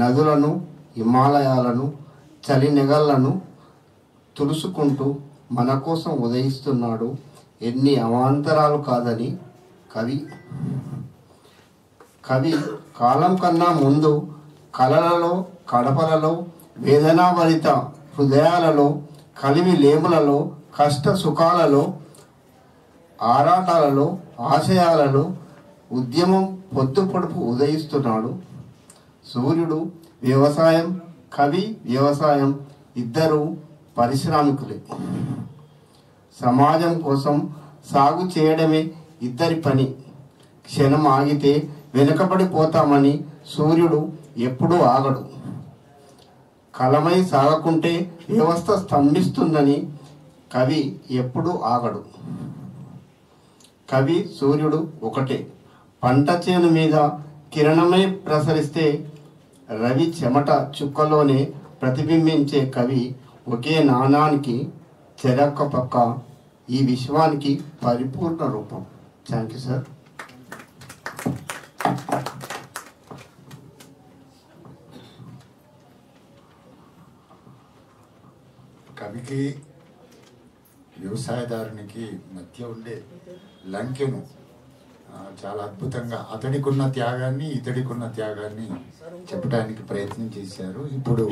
నదులను, హిమాలయాలను, చలినెగళ్లను తుడుచుకుంటూ మన కోసం ఉదయిస్తున్నాడు. ఎన్ని అవాంతరాలు కాదని కవి కాలం కన్నా ముందు కలలలో, కడపలలో, వేదనాభరిత హృదయాలలో, కలిమి లేములలో, కష్ట సుఖాలలో, ఆరాటాలలో, ఆశయాలలో ఉద్యమం పొద్దు పొడుపు ఉదయిస్తున్నాడు. సూర్యుడు వ్యవసాయం, కవి వ్యవసాయం ఇద్దరు పారిశ్రామికులే. సమాజం కోసం సాగు చేయడమే ఇద్దరి పని. క్షణం ఆగితే వెనుకబడిపోతామని సూర్యుడు ఎప్పుడూ ఆగడు. కలమై సాగకుంటే వ్యవస్థ స్తంభిస్తుందని కవి ఎప్పుడూ ఆగడు. కవి సూర్యుడు ఒకటే. పంట చేను మీద కిరణమై ప్రసరిస్తే రవి చెమట చుక్కలోనే ప్రతిబింబించే కవి ఒకే నాణానికి చెరొక్క పక్క ఈ విశ్వానికి పరిపూర్ణ రూపం. Thank you sir. కవికి వ్యవసాయదారునికి మధ్య ఉండే లంకెను చాలా అద్భుతంగా అతడికున్న త్యాగాన్ని ఇతడికున్న త్యాగాన్ని చెప్పడానికి ప్రయత్నం చేశారు. ఇప్పుడు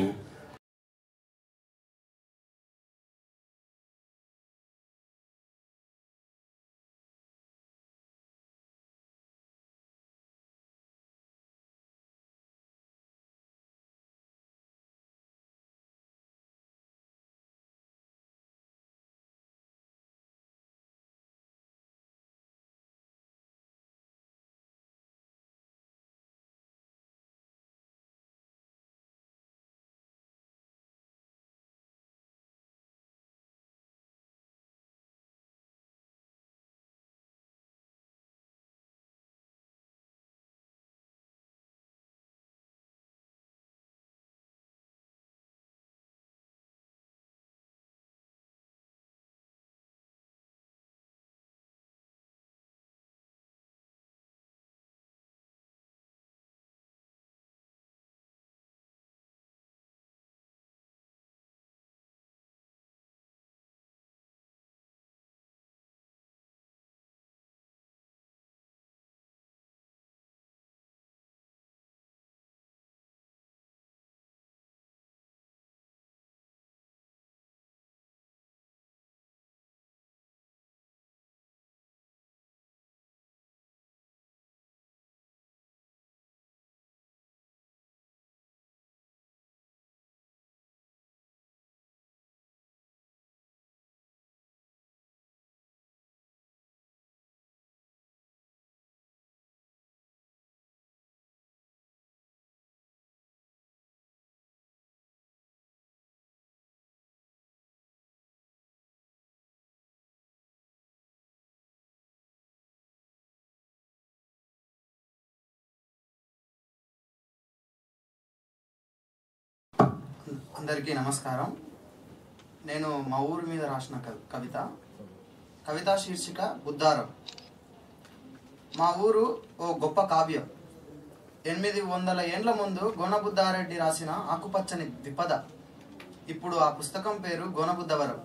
అందరికీ నమస్కారం. నేను మా ఊరి మీద రాసిన కవిత శీర్షిక బుద్ధారం. మా ఊరు ఓ గొప్ప కావ్యం. 800 ఏండ్ల ముందు గోనబుద్ధారెడ్డి రాసిన ఆకుపచ్చని ద్విపద. ఇప్పుడు ఆ పుస్తకం పేరు గోనబుద్ధవరం.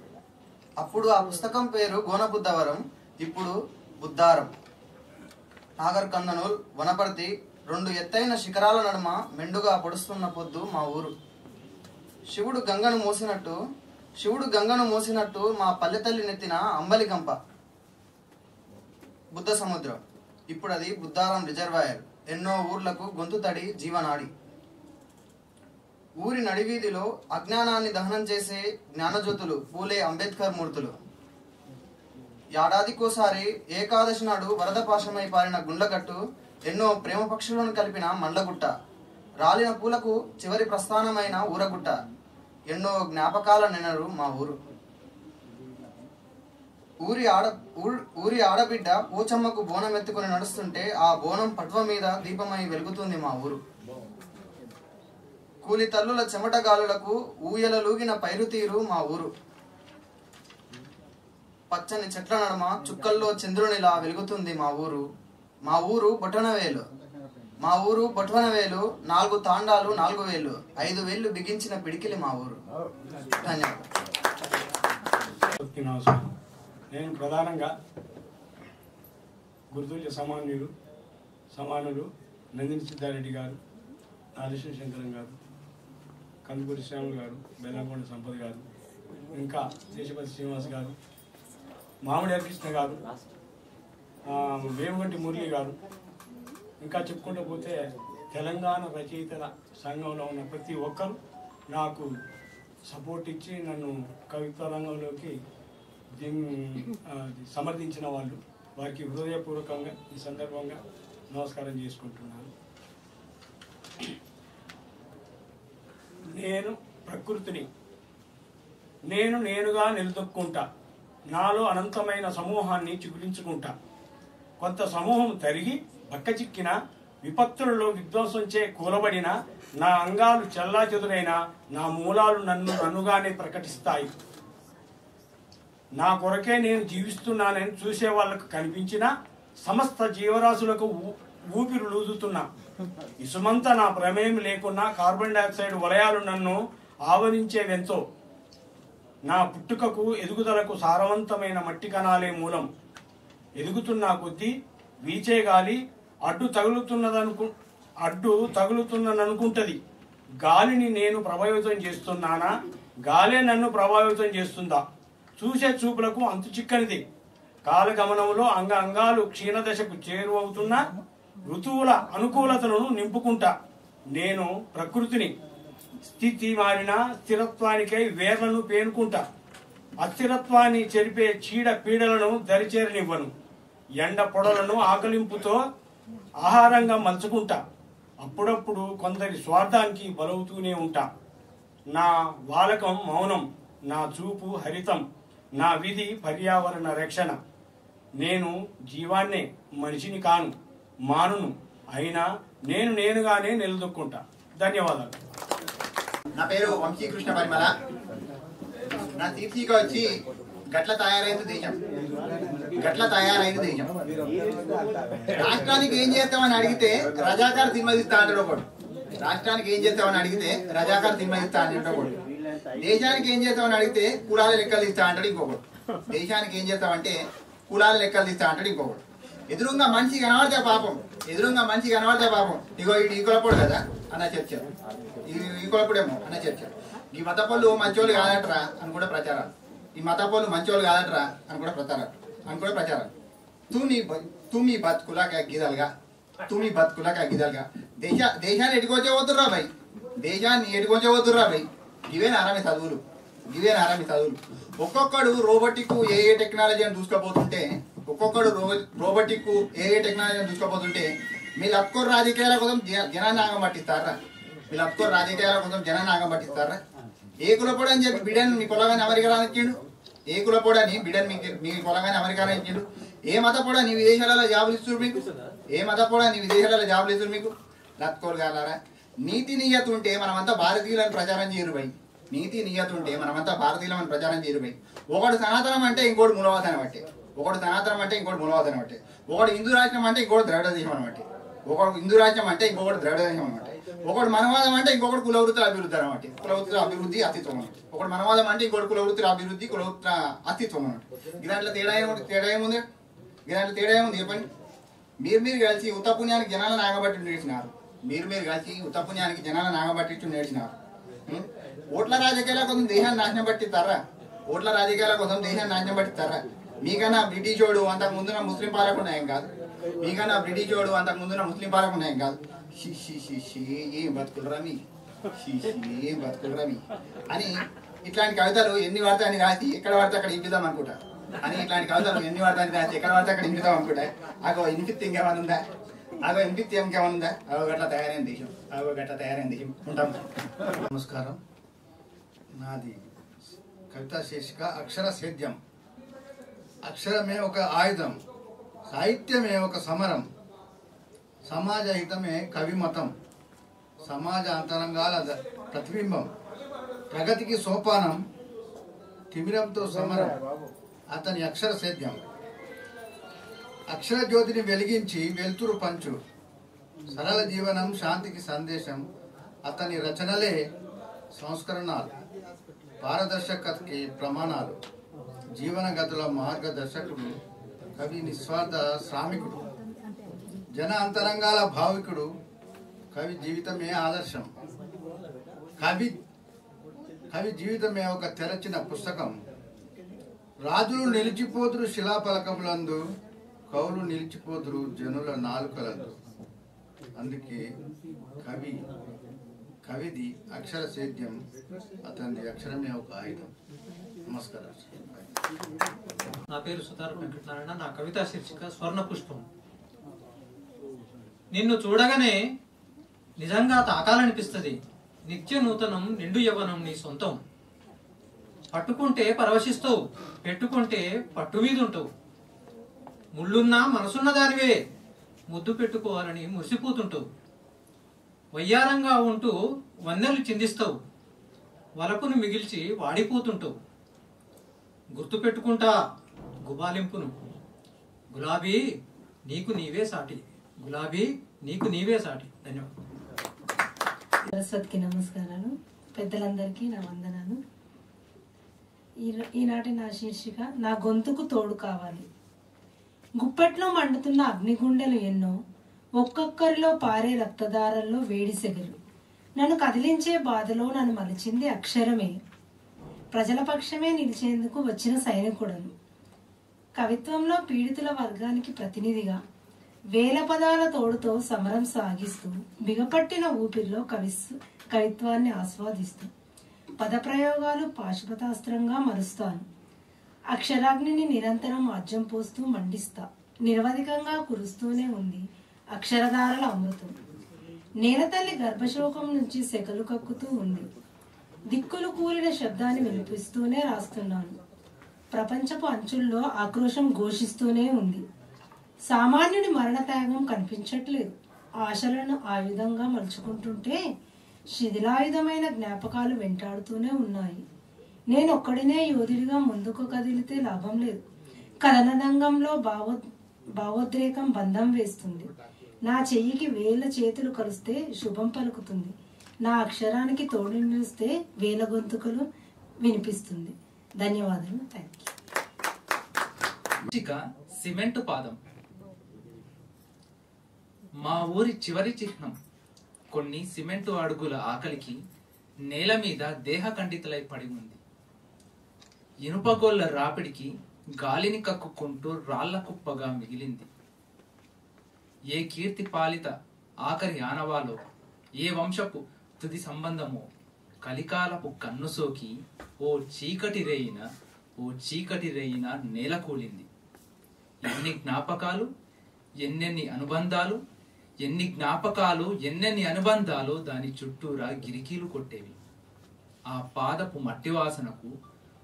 అప్పుడు ఆ పుస్తకం పేరు గోనబుద్ధవరం, ఇప్పుడు బుద్ధారం. నాగర్ కర్నూల్, వనపర్తి 2 ఎత్తైన శిఖరాల నడుమ మెండుగా పొడుస్తున్న పొద్దు మా ఊరు. శివుడు గంగను మోసినట్టు మా పల్లెతల్లి నెత్తిన అంబలిగంప బుద్ధ సముద్రం. ఇప్పుడు అది బుద్ధారం రిజర్వాయర్. ఎన్నో ఊర్లకు గొంతు తడి జీవనాడి. ఊరి నడివీధిలో అజ్ఞానాన్ని దహనం చేసే జ్ఞానజ్యోతులు పూలే అంబేద్కర్ మూర్తులు. ఏడాదికోసారి ఏకాదశి నాడు వరద పాశమై పారిన గుండ్లగట్టు, ఎన్నో ప్రేమ పక్షులను కలిపిన మండగుట్ట, రాలిన పూలకు చివరి ప్రస్థానమైన ఊరగుట్ట, ఎన్నో జ్ఞాపకాల నెనరు మా ఊరు. ఊరి ఆడబిడ్డ పోచమ్మకు బోనం ఎత్తుకుని నడుస్తుంటే ఆ బోనం పట్వ మీద దీపమై వెలుగుతుంది మా ఊరు. కూలి తల్లుల చెమటగాలులకు ఊయలలూగిన పైరుతీరు మా ఊరు. పచ్చని చెట్ల నడుమ చుక్కల్లో చంద్రునిలా వెలుగుతుంది మా ఊరు. మా ఊరు బొటనవేలు. 4 తాండాలు 4 వేలు, 5 వేళ్ళు బిగించిన పిడికిలి మా ఊరు. ధన్యవాదాలు. నేను ప్రధానంగా గురుతుల్య సమానులు నందిని సిద్ధారెడ్డి గారు, ఆదిశ శంకరం గారు, కందుకూరి శ్యాములు గారు, బెల్లంకొండ సంపద గారు, ఇంకా దేశపతి శ్రీనివాస్ గారు, మామిడి కృష్ణ గారు, వేమగంటి మురళి గారు, ఇంకా చెప్పుకుంటూ పోతే తెలంగాణ రచయితల సంఘంలో ఉన్న ప్రతి ఒక్కరు నాకు సపోర్ట్ ఇచ్చి నన్ను కవితా రంగంలోకి సమర్థించిన వాళ్ళు, వారికి హృదయపూర్వకంగా ఈ సందర్భంగా నమస్కారం చేసుకుంటున్నాను. నేను ప్రకృతిని నేనుగా నిలదొక్కుంటా, నాలో అనంతమైన సమూహాన్ని చిగురించుకుంటా. కొంత సమూహం తరిగి బక్కచిక్కిన, విపత్తులలో విధ్వంసంచే కూలబడిన, నా అంగాలు చెల్లాచెదురైన, నా మూలాలు నన్నుగానే ప్రకటిస్తాయి. నా కొరకే నేను జీవిస్తున్నానని చూసే వాళ్లకు కనిపించిన సమస్త జీవరాశులకు ఊపిరులూదుతున్నా. ఇసుమంతా నా ప్రమేయం లేకున్నా కార్బన్ డైఆక్సైడ్ వలయాలు నన్ను ఆవరించేవెంతో. నా పుట్టుకకు ఎదుగుదలకు సారవంతమైన మట్టి కణాలే మూలం. ఎదుగుతున్న కొద్దీ వీచే గాలి అడ్డు తగులుతున్నదనుకుంటది. గాలిని నేను ప్రభావితం చేస్తున్నానా, గాలే నన్ను ప్రభావితం చేస్తుందా? చూసే చూపులకు అంతు చిక్కనిది. కాలగమనంలో అంగాలు క్షీణదశకు చేరువవుతున్న ఋతువుల అనుకూలతలను నింపుకుంటా. నేను ప్రకృతిని. స్థితి మారిన స్థిరత్వానికై వేర్లను పేనుకుంటా. అస్థిరత్వాన్ని చెరిపే చీడ పీడలను దరిచేరనివ్వను. ఎండ పొడలను ఆకలింపుతో ఆహారంగా మలుచుకుంటా. అప్పుడప్పుడు కొందరి స్వార్థానికి బలవుతూనే ఉంటా. నా వాలకం మౌనం, నా చూపు హరితం, నా విధి పర్యావరణ రక్షణ. నేను జీవాన్నే, మనిషిని కాను, మానును. అయినా నేనుగానే నిలదొక్కుంటా. ధన్యవాదాలు. నా పేరు వంశీకృష్ణ పరిమళ. నా శీర్షిక వచ్చి గట్ల తయారైంది దేశం. రాష్ట్రానికి ఏం చేస్తామని అడిగితే రజాకార్ సినిమా తీస్తా అంటాడు ఒకడు. రాష్ట్రానికి ఏం చేస్తామని అడిగితే రజాకార్ సినిమా తీస్తా అంటాడు ఒకడు. దేశానికి ఏం చేస్తామని అడిగితే కులాల లెక్కలు తీస్తా అంటాడు ఇంకొకడు. దేశానికి ఏం చేస్తామంటే కులాల లెక్కలు తీస్తా అంటాడు ఇంకొకడు. ఎదురుగా మనిషి కనబడితే పాపం, ఇగో ఈ కులపోడు కదా అన్న చర్చ, ఈ కులపోడేమో అన్న చర్చ. ఈ మతపళ్ళు మంచోళ్ళు కాదట్రా అని కూడా ప్రచారాలు. తుమ్మి బతుకులాక గిదలుగా దేశాన్ని ఎటుకొచ్చే పోతుర్రా భయ్, ఇవేనా ఆరామి చదువులు. ఒక్కొక్కడు రోబోటిక్ ఏ టెక్నాలజీ అని చూసుకోపోతుంటే మీ లక్కోరు రాజకీయాల కోసం జనాన్ని ఆగం పట్టిస్తారా? ఏ కులపోడు అని చెప్పి బిడ్డని మీ పొలగాని అమెరికా రానిచ్చిండు. ఏ మతపోడా నీ విదేశాలలో జాబులు ఇస్తారు మీకు? లక్కోరు కాలారా? నీతి నియత ఉంటే మనమంతా భారతీయులను ప్రచారం చేయరు భయ్. నీతి నియత ఉంటే మనమంతా భారతీయులమని ప్రచారం చేరిపోయి ఒకడు సనాతనం అంటే ఇంకోటి మూలవాదనం బట్టే, ఒకడు సనాతనం అంటే ఇంకోటి మూలవాదనం బట్టే, ఒకడు హిందూ రాజ్యం అంటే ఇంకోటి ద్రవిడ దేశం అనమాట, ఒకడు హిందూ రాజ్యం అంటే ఇంకొకటి ద్రవిడ దేశం అనమాట, ఒకడు మనవాదం అంటే ఇంకొకటి కులవృత్తుల అభివృద్ధి అనమాట, కులవృత్తుల అభివృద్ధి అస్తిత్వం అనమాట, ఒకడు మనవాదం అంటే ఇంకోటి కులవృత్తుల అభివృద్ధి కులవృత్తుల అస్తిత్వం అనమాట. ఇలాంటి తేడా ఏముంది? ఇలాంటి తేడా ఏముంది చెప్పండి? మీరు కలిసి ఉత్తపుణ్యానికి జనాలను నాగబట్టి నేర్చినారు, మీరు కలిసి ఉత్తపుణ్యానికి జనాలను నాగబట్టి నేర్చినారు. ఓట్ల రాజకీయాల కోసం దేశాన్ని నాశనం పట్టిస్తారా? ఓట్ల రాజకీయాల కోసం దేశాన్ని నాశనం పట్టిస్తారా? మీకన్నా బ్రిటిషోడు అంతకు ముందున ముస్లిం పాలకుండా ఏం కాదు, మీకన్నా బ్రిటిషోడు అంతకు ముందున ముస్లిం పాలకుండా ఏం కాదు. ఏం బతుకులరా మీ, ఏం బతుకులరా మీ అని ఇట్లాంటి కవితలు ఎన్ని వాడతాయని రాసి ఎక్కడ వాడితే అక్కడ ఇంపిద్దాం అనుకుంటా అని, ఇట్లాంటి కవితలు ఎన్ని వాడతాయని రాసి ఎక్కడ వాడితే అక్కడ ఇంపిద్దాం అనుకుంటా. అగో ఇన్పిత్ ఇంకేమైనా ఉందా? అగో ఇన్పిత్ ఇంకేమైనా ఉందా? అగో గట్లా తయారైన దేశం, అగో గట్లా తయారైన దేశం. ఉంటాం. నమస్కారం. నాది కవితా శీర్షిక అక్షర సేద్యం. అక్షరమే ఒక ఆయుధం, సాహిత్యమే ఒక సమరం, సమాజ హితమే కవిమతం, సమాజ అంతరంగాల ప్రతిబింబం, ప్రగతికి సోపానం, తిమిరంతో సమరం అతని అక్షర సేద్యం. అక్షర జ్యోతిని వెలిగించి వెలుతురు పంచు, సరళ జీవనం శాంతికి సందేశం, అతని రచనలే సంస్కరణాలు, పారదర్శకతకి ప్రమాణాలు, జీవనగతుల మార్గదర్శకుడు, కవి నిస్వార్థ శ్రామికుడు, జన అంతరంగాల భావికుడు, కవి జీవితమే ఆదర్శం. కవి జీవితమే ఒక తెరచిన పుస్తకం. రాజులు నిలిచిపోదురు శిలాఫలకములందు, కవులు నిలిచిపోదురు జనుల నాలుకలందు. అందుకే కవిది అక్షర సేద్యం, అతని అక్షరమే ఒక ఆయుధం. నమస్కారం. నా పేరు సుతారు వెంకటనారాయణ. నా కవితా శీర్షిక స్వర్ణ పుష్పం. నిన్ను చూడగానే నిజంగా తాకాలనిపిస్తుంది, నిత్య నూతనం నిండు యవ్వనం నీ సొంతం. పట్టుకుంటే పరవశిస్తావు, పెట్టుకుంటే పట్టు మీద ఉంటావు. ముళ్ళున్నా మనసున్న దానివే, ముద్దు పెట్టుకోవాలని మురిసిపోతుంటావు. వయ్యారంగా ఉంటూ వన్నెలు చిందిస్తావు, వలపును మిగిల్చి వాడిపోతుంటావు. గుర్తు పెట్టుకుంటా గుబాలింపును, గులాబీ నీకు నీవే సాటి, గులాబీ నీకు నీవే సాటి. ధన్యవాదాలు. సరస్వతికి నమస్కారాలు, పెద్దలందరికీ నా వందనాలు. ఈనాటి నా శీర్షిక నా గొంతుకు తోడు కావాలి. గుప్పెట్లో మండుతున్న అగ్నిగుండెలు ఎన్నో, ఒక్కొక్కరిలో పారే రక్తదారాల్లో వేడి సెగలు. నన్ను కదిలించే బాధలో నన్ను మలిచింది అక్షరమే. ప్రజల పక్షమే నిలిచేందుకు వచ్చిన సైనికుడను. కవిత్వంలో పీడితుల వర్గానికి ప్రతినిధిగా వేల పదాల తోడుతో సమరం సాగిస్తూ బిగపట్టిన ఊపిరిలో కవిత్వాన్ని ఆస్వాదిస్తూ పదప్రయోగాలు పాశుపతాస్త్రంగా మరుస్తాను. అక్షరాగ్నిని నిరంతరం ఆజ్యం పోస్తూ మండిస్తా. నిరవధికంగా కురుస్తూనే ఉంది అక్షరధారల అమృతం. నేలతల్లి గర్భశోకం నుంచి సెగలు కక్కుతూ ఉంది. దిక్కులు కూలిన శబ్దాన్ని వినిపిస్తూనే రాస్తున్నాను. ప్రపంచపు అంచుల్లో ఆక్రోశం ఘోషిస్తూనే ఉంది. సామాన్యుడి మరణత్యాగం కనిపించట్లేదు. ఆశలను ఆయుధంగా మలుచుకుంటుంటే శిథిలాయుధమైన జ్ఞాపకాలు వెంటాడుతూనే ఉన్నాయి. నేను ఒక్కడినే యోధుడిగా ముందుకు కదిలితే లాభం లేదు. కలనదంగంలో భావోద్రేకం బంధం వేస్తుంది. నా చెయ్యికి వేల చేతులు కలిస్తే శుభం పలుకుతుంది. నా అక్షరానికి తోడు నిలిస్తే వేల గొంతుకలు వినిపిస్తుంది. ధన్యవాదాలు. Thank you. సిమెంటు పాదం. మా ఊరి చివరి చిహ్నం కొన్ని సిమెంటు అడుగుల ఆకలికి నేల మీద దేహఖండితులై పడి ఉంది. ఇనుపగోళ్ల రాపిడికి గాలిని కక్కుకుంటూ రాళ్ల కుప్పగా మిగిలింది. ఏ కీర్తి పాలిత ఆఖరి ఆనవాలో, ఏ వంశపు తుది సంబంధమో కలికాలపు కన్ను సోకి ఓ చీకటి రేయిన నేల కూలింది. ఎన్ని జ్ఞాపకాలు, ఎన్నెన్ని అనుబంధాలు దాని చుట్టూరా గిరికీలు కొట్టేవి. ఆ పాదపు మట్టి వాసనకు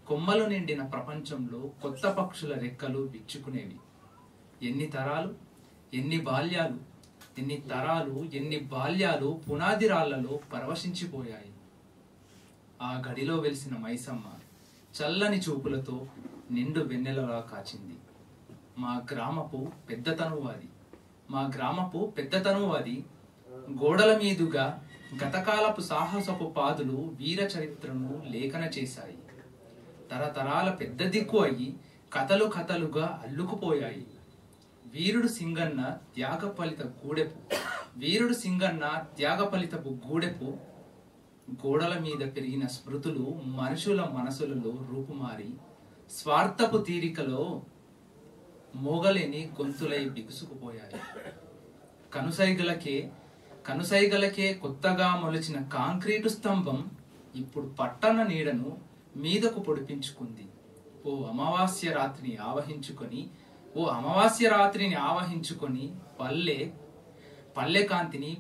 కొమ్మలు నిండిన ప్రపంచంలో కొత్త పక్షుల రెక్కలు విచ్చుకునేవి. ఎన్ని బాల్యాలు పునాది రాళ్లలో పరవశించిపోయాయి. ఆ గడిలో వెలిసిన మైసమ్మ చల్లని చూపులతో నిండు వెన్నెలలా కాచింది. మా గ్రామపు పెద్దతనువాది గోడల మీదుగా గతకాలపు సాహసపు పాదులు వీర చరిత్రను లేఖన చేశాయి. తరతరాల పెద్ద దిక్కు అయి కథలుగా అల్లుకుపోయాయి. వీరుడు సింగన్న త్యాగఫలితపు గూడెపు గోడల మీద పెరిగిన స్మృతులు మనుషుల మనసులలో రూపుమారి స్వార్థపు తీరికలో మోగలేని గొంతులై బిగుసుకుపోయాయి. కనుసైగలకే కొత్తగా మొలిచిన కాంక్రీటు స్తంభం ఇప్పుడు పట్టణ నీడను మీదకు పొడిపించుకుంది. ఓ అమావాస్య రాత్రిని ఆవహించుకొని పల్లె కాంతిని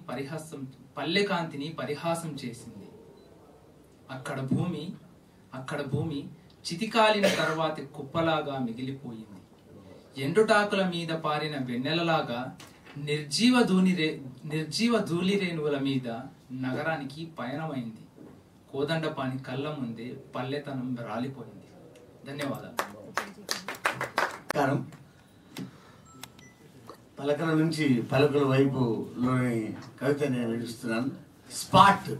పరిహాసం చేసింది. అక్కడ భూమి చితికాలిన తర్వాతి కుప్పలాగా మిగిలిపోయింది. ఎండుటాకుల మీద పారిన వెన్నెలలాగా నిర్జీవ ధూళిరేణువుల మీద నగరానికి పయనమైంది. కోదండపాణి కళ్ళ ముందే పల్లెతనం రాలిపోయింది. ధన్యవాదాలు. పలకల నుంచి పలకల వైపులోని కవిత నేను విడుస్తున్నాను. స్పాట్.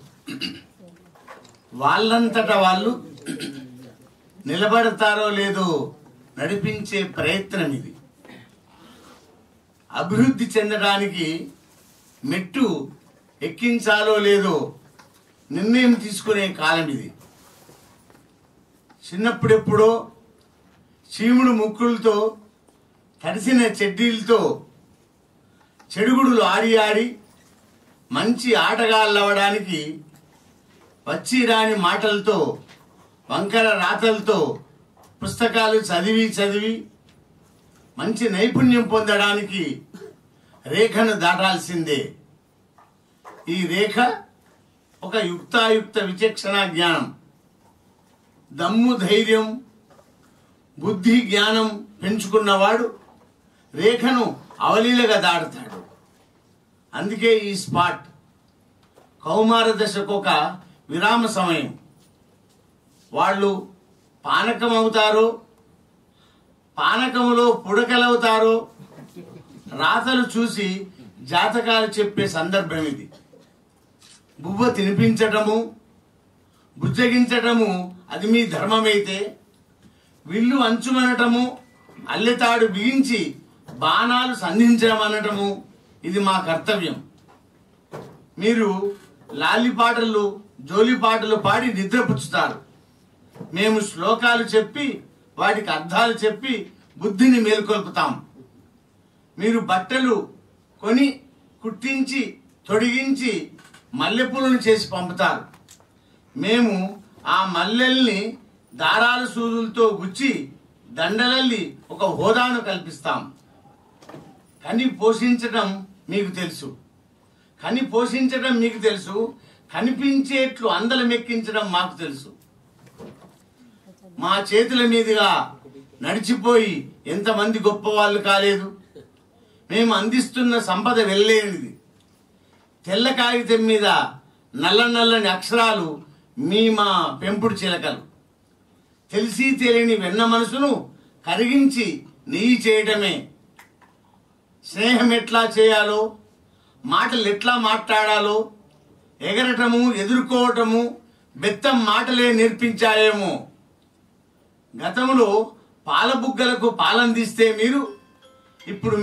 వాళ్ళంతటా వాళ్ళు నిలబడతారో లేదో నడిపించే ప్రయత్నం ఇది. అభివృద్ధి చెందడానికి మెట్టు ఎక్కించాలో లేదో నిర్ణయం తీసుకునే కాలం ఇది. చిన్నప్పుడెప్పుడో చీముడు ముక్కులతో తడిసిన చెడ్డీలతో చెడుగుడులు ఆడి మంచి ఆటగాళ్ళవడానికి వచ్చి రాని మాటలతో వంకర రాతలతో పుస్తకాలు చదివి మంచి నైపుణ్యం పొందడానికి రేఖను దాటాల్సిందే. ఈ రేఖ ఒక యుక్తాయుక్త విచక్షణ జ్ఞానం, దమ్ము ధైర్యం బుద్ధి జ్ఞానం పెంచుకున్నవాడు రేఖను అవలీలగా దాటుతాడు. అందుకే ఈ స్పాట్ కౌమార దశకు ఒక విరామ సమయం. వాళ్ళు పానకం అవుతారో పానకములో పుడకలవుతారో రాతలు చూసి జాతకాలు చెప్పే సందర్భం ఇది. బువ్వ తినిపించటము బుజ్జగించటము అది మీ ధర్మమైతే, విల్లు అంచుమనటము అల్లెతాడు బిగించి బాణాలు సంధించమనటము ఇది మా కర్తవ్యం. మీరు లాలిపాటలు జోలిపాటలు పాడి నిద్రపుచ్చుతారు. మేము శ్లోకాలు చెప్పి వాటికి అర్థాలు చెప్పి బుద్ధిని మేల్కొల్పుతాం. మీరు బట్టలు కొని కుట్టించి తొడిగించి మల్లెపూలను చేసి పంపుతారు. మేము ఆ మల్లెల్ని దారాల సూదులతో గుచ్చి దండలల్లి ఒక హోదాను కల్పిస్తాం. కని పోషించడం మీకు తెలుసు, కనిపించేట్లు అందలం ఎక్కించడం మాకు తెలుసు. మా చేతుల మీదుగా నడిచిపోయి ఎంతమంది గొప్ప వాళ్ళు కాలేదు. మేము అందిస్తున్న సంపద వెళ్ళలేనిది. తెల్ల కాగితం మీద నల్లని అక్షరాలు మా పెంపుడు చిలకలు. తెలిసి తెలియని వెన్న మనసును కరిగించి నెయ్యి చేయటమే. స్నేహం ఎట్లా చేయాలో, మాటలు ఎట్లా మాట్లాడాలో, ఎగరటము ఎదుర్కోవటము బెత్తం మాటలే నేర్పించాయేమో. గతంలో పాలబుగ్గలకు పాలందిస్తే మీరు, ఇప్పుడు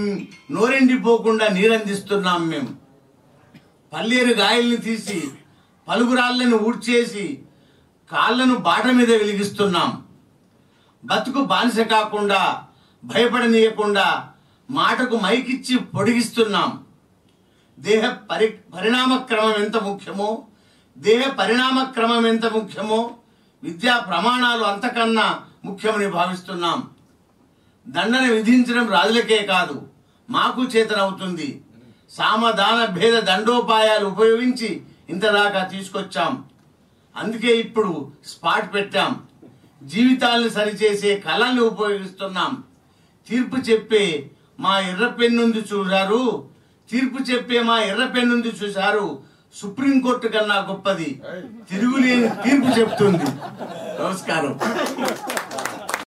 నోరెండిపోకుండా నీరందిస్తున్నాం మేము. పల్లేరు గాయల్ని తీసి పలుగురాళ్లను ఊడ్చేసి కాళ్లను బాట మీద వెలిగిస్తున్నాం. బతుకు బానిస కాకుండా భయపడనీయకుండా మాటకు మైకిచ్చి పొడిగిస్తున్నాం. దేహ పరిణామ క్రమం ఎంత ముఖ్యమో విద్యా ప్రమాణాలు అంతకన్నా ముఖ్యమని భావిస్తున్నాం. దండన విధించడం రాజులకే కాదు, మాకు చేతనవుతుంది. సామదాన భేద దండోపాయాలు ఉపయోగించి ఇంతదాకా తీసుకొచ్చాం. అందుకే ఇప్పుడు స్పాట్ పెట్టాం. జీవితాలను సరిచేసే కళల్ని ఉపయోగిస్తున్నాం. తీర్పు చెప్పే మా ఎర్ర పెన్నుంది చూశారు సుప్రీంకోర్టు కన్నా గొప్పది, తిరుగులేని తీర్పు చెప్తుంది. నమస్కారం.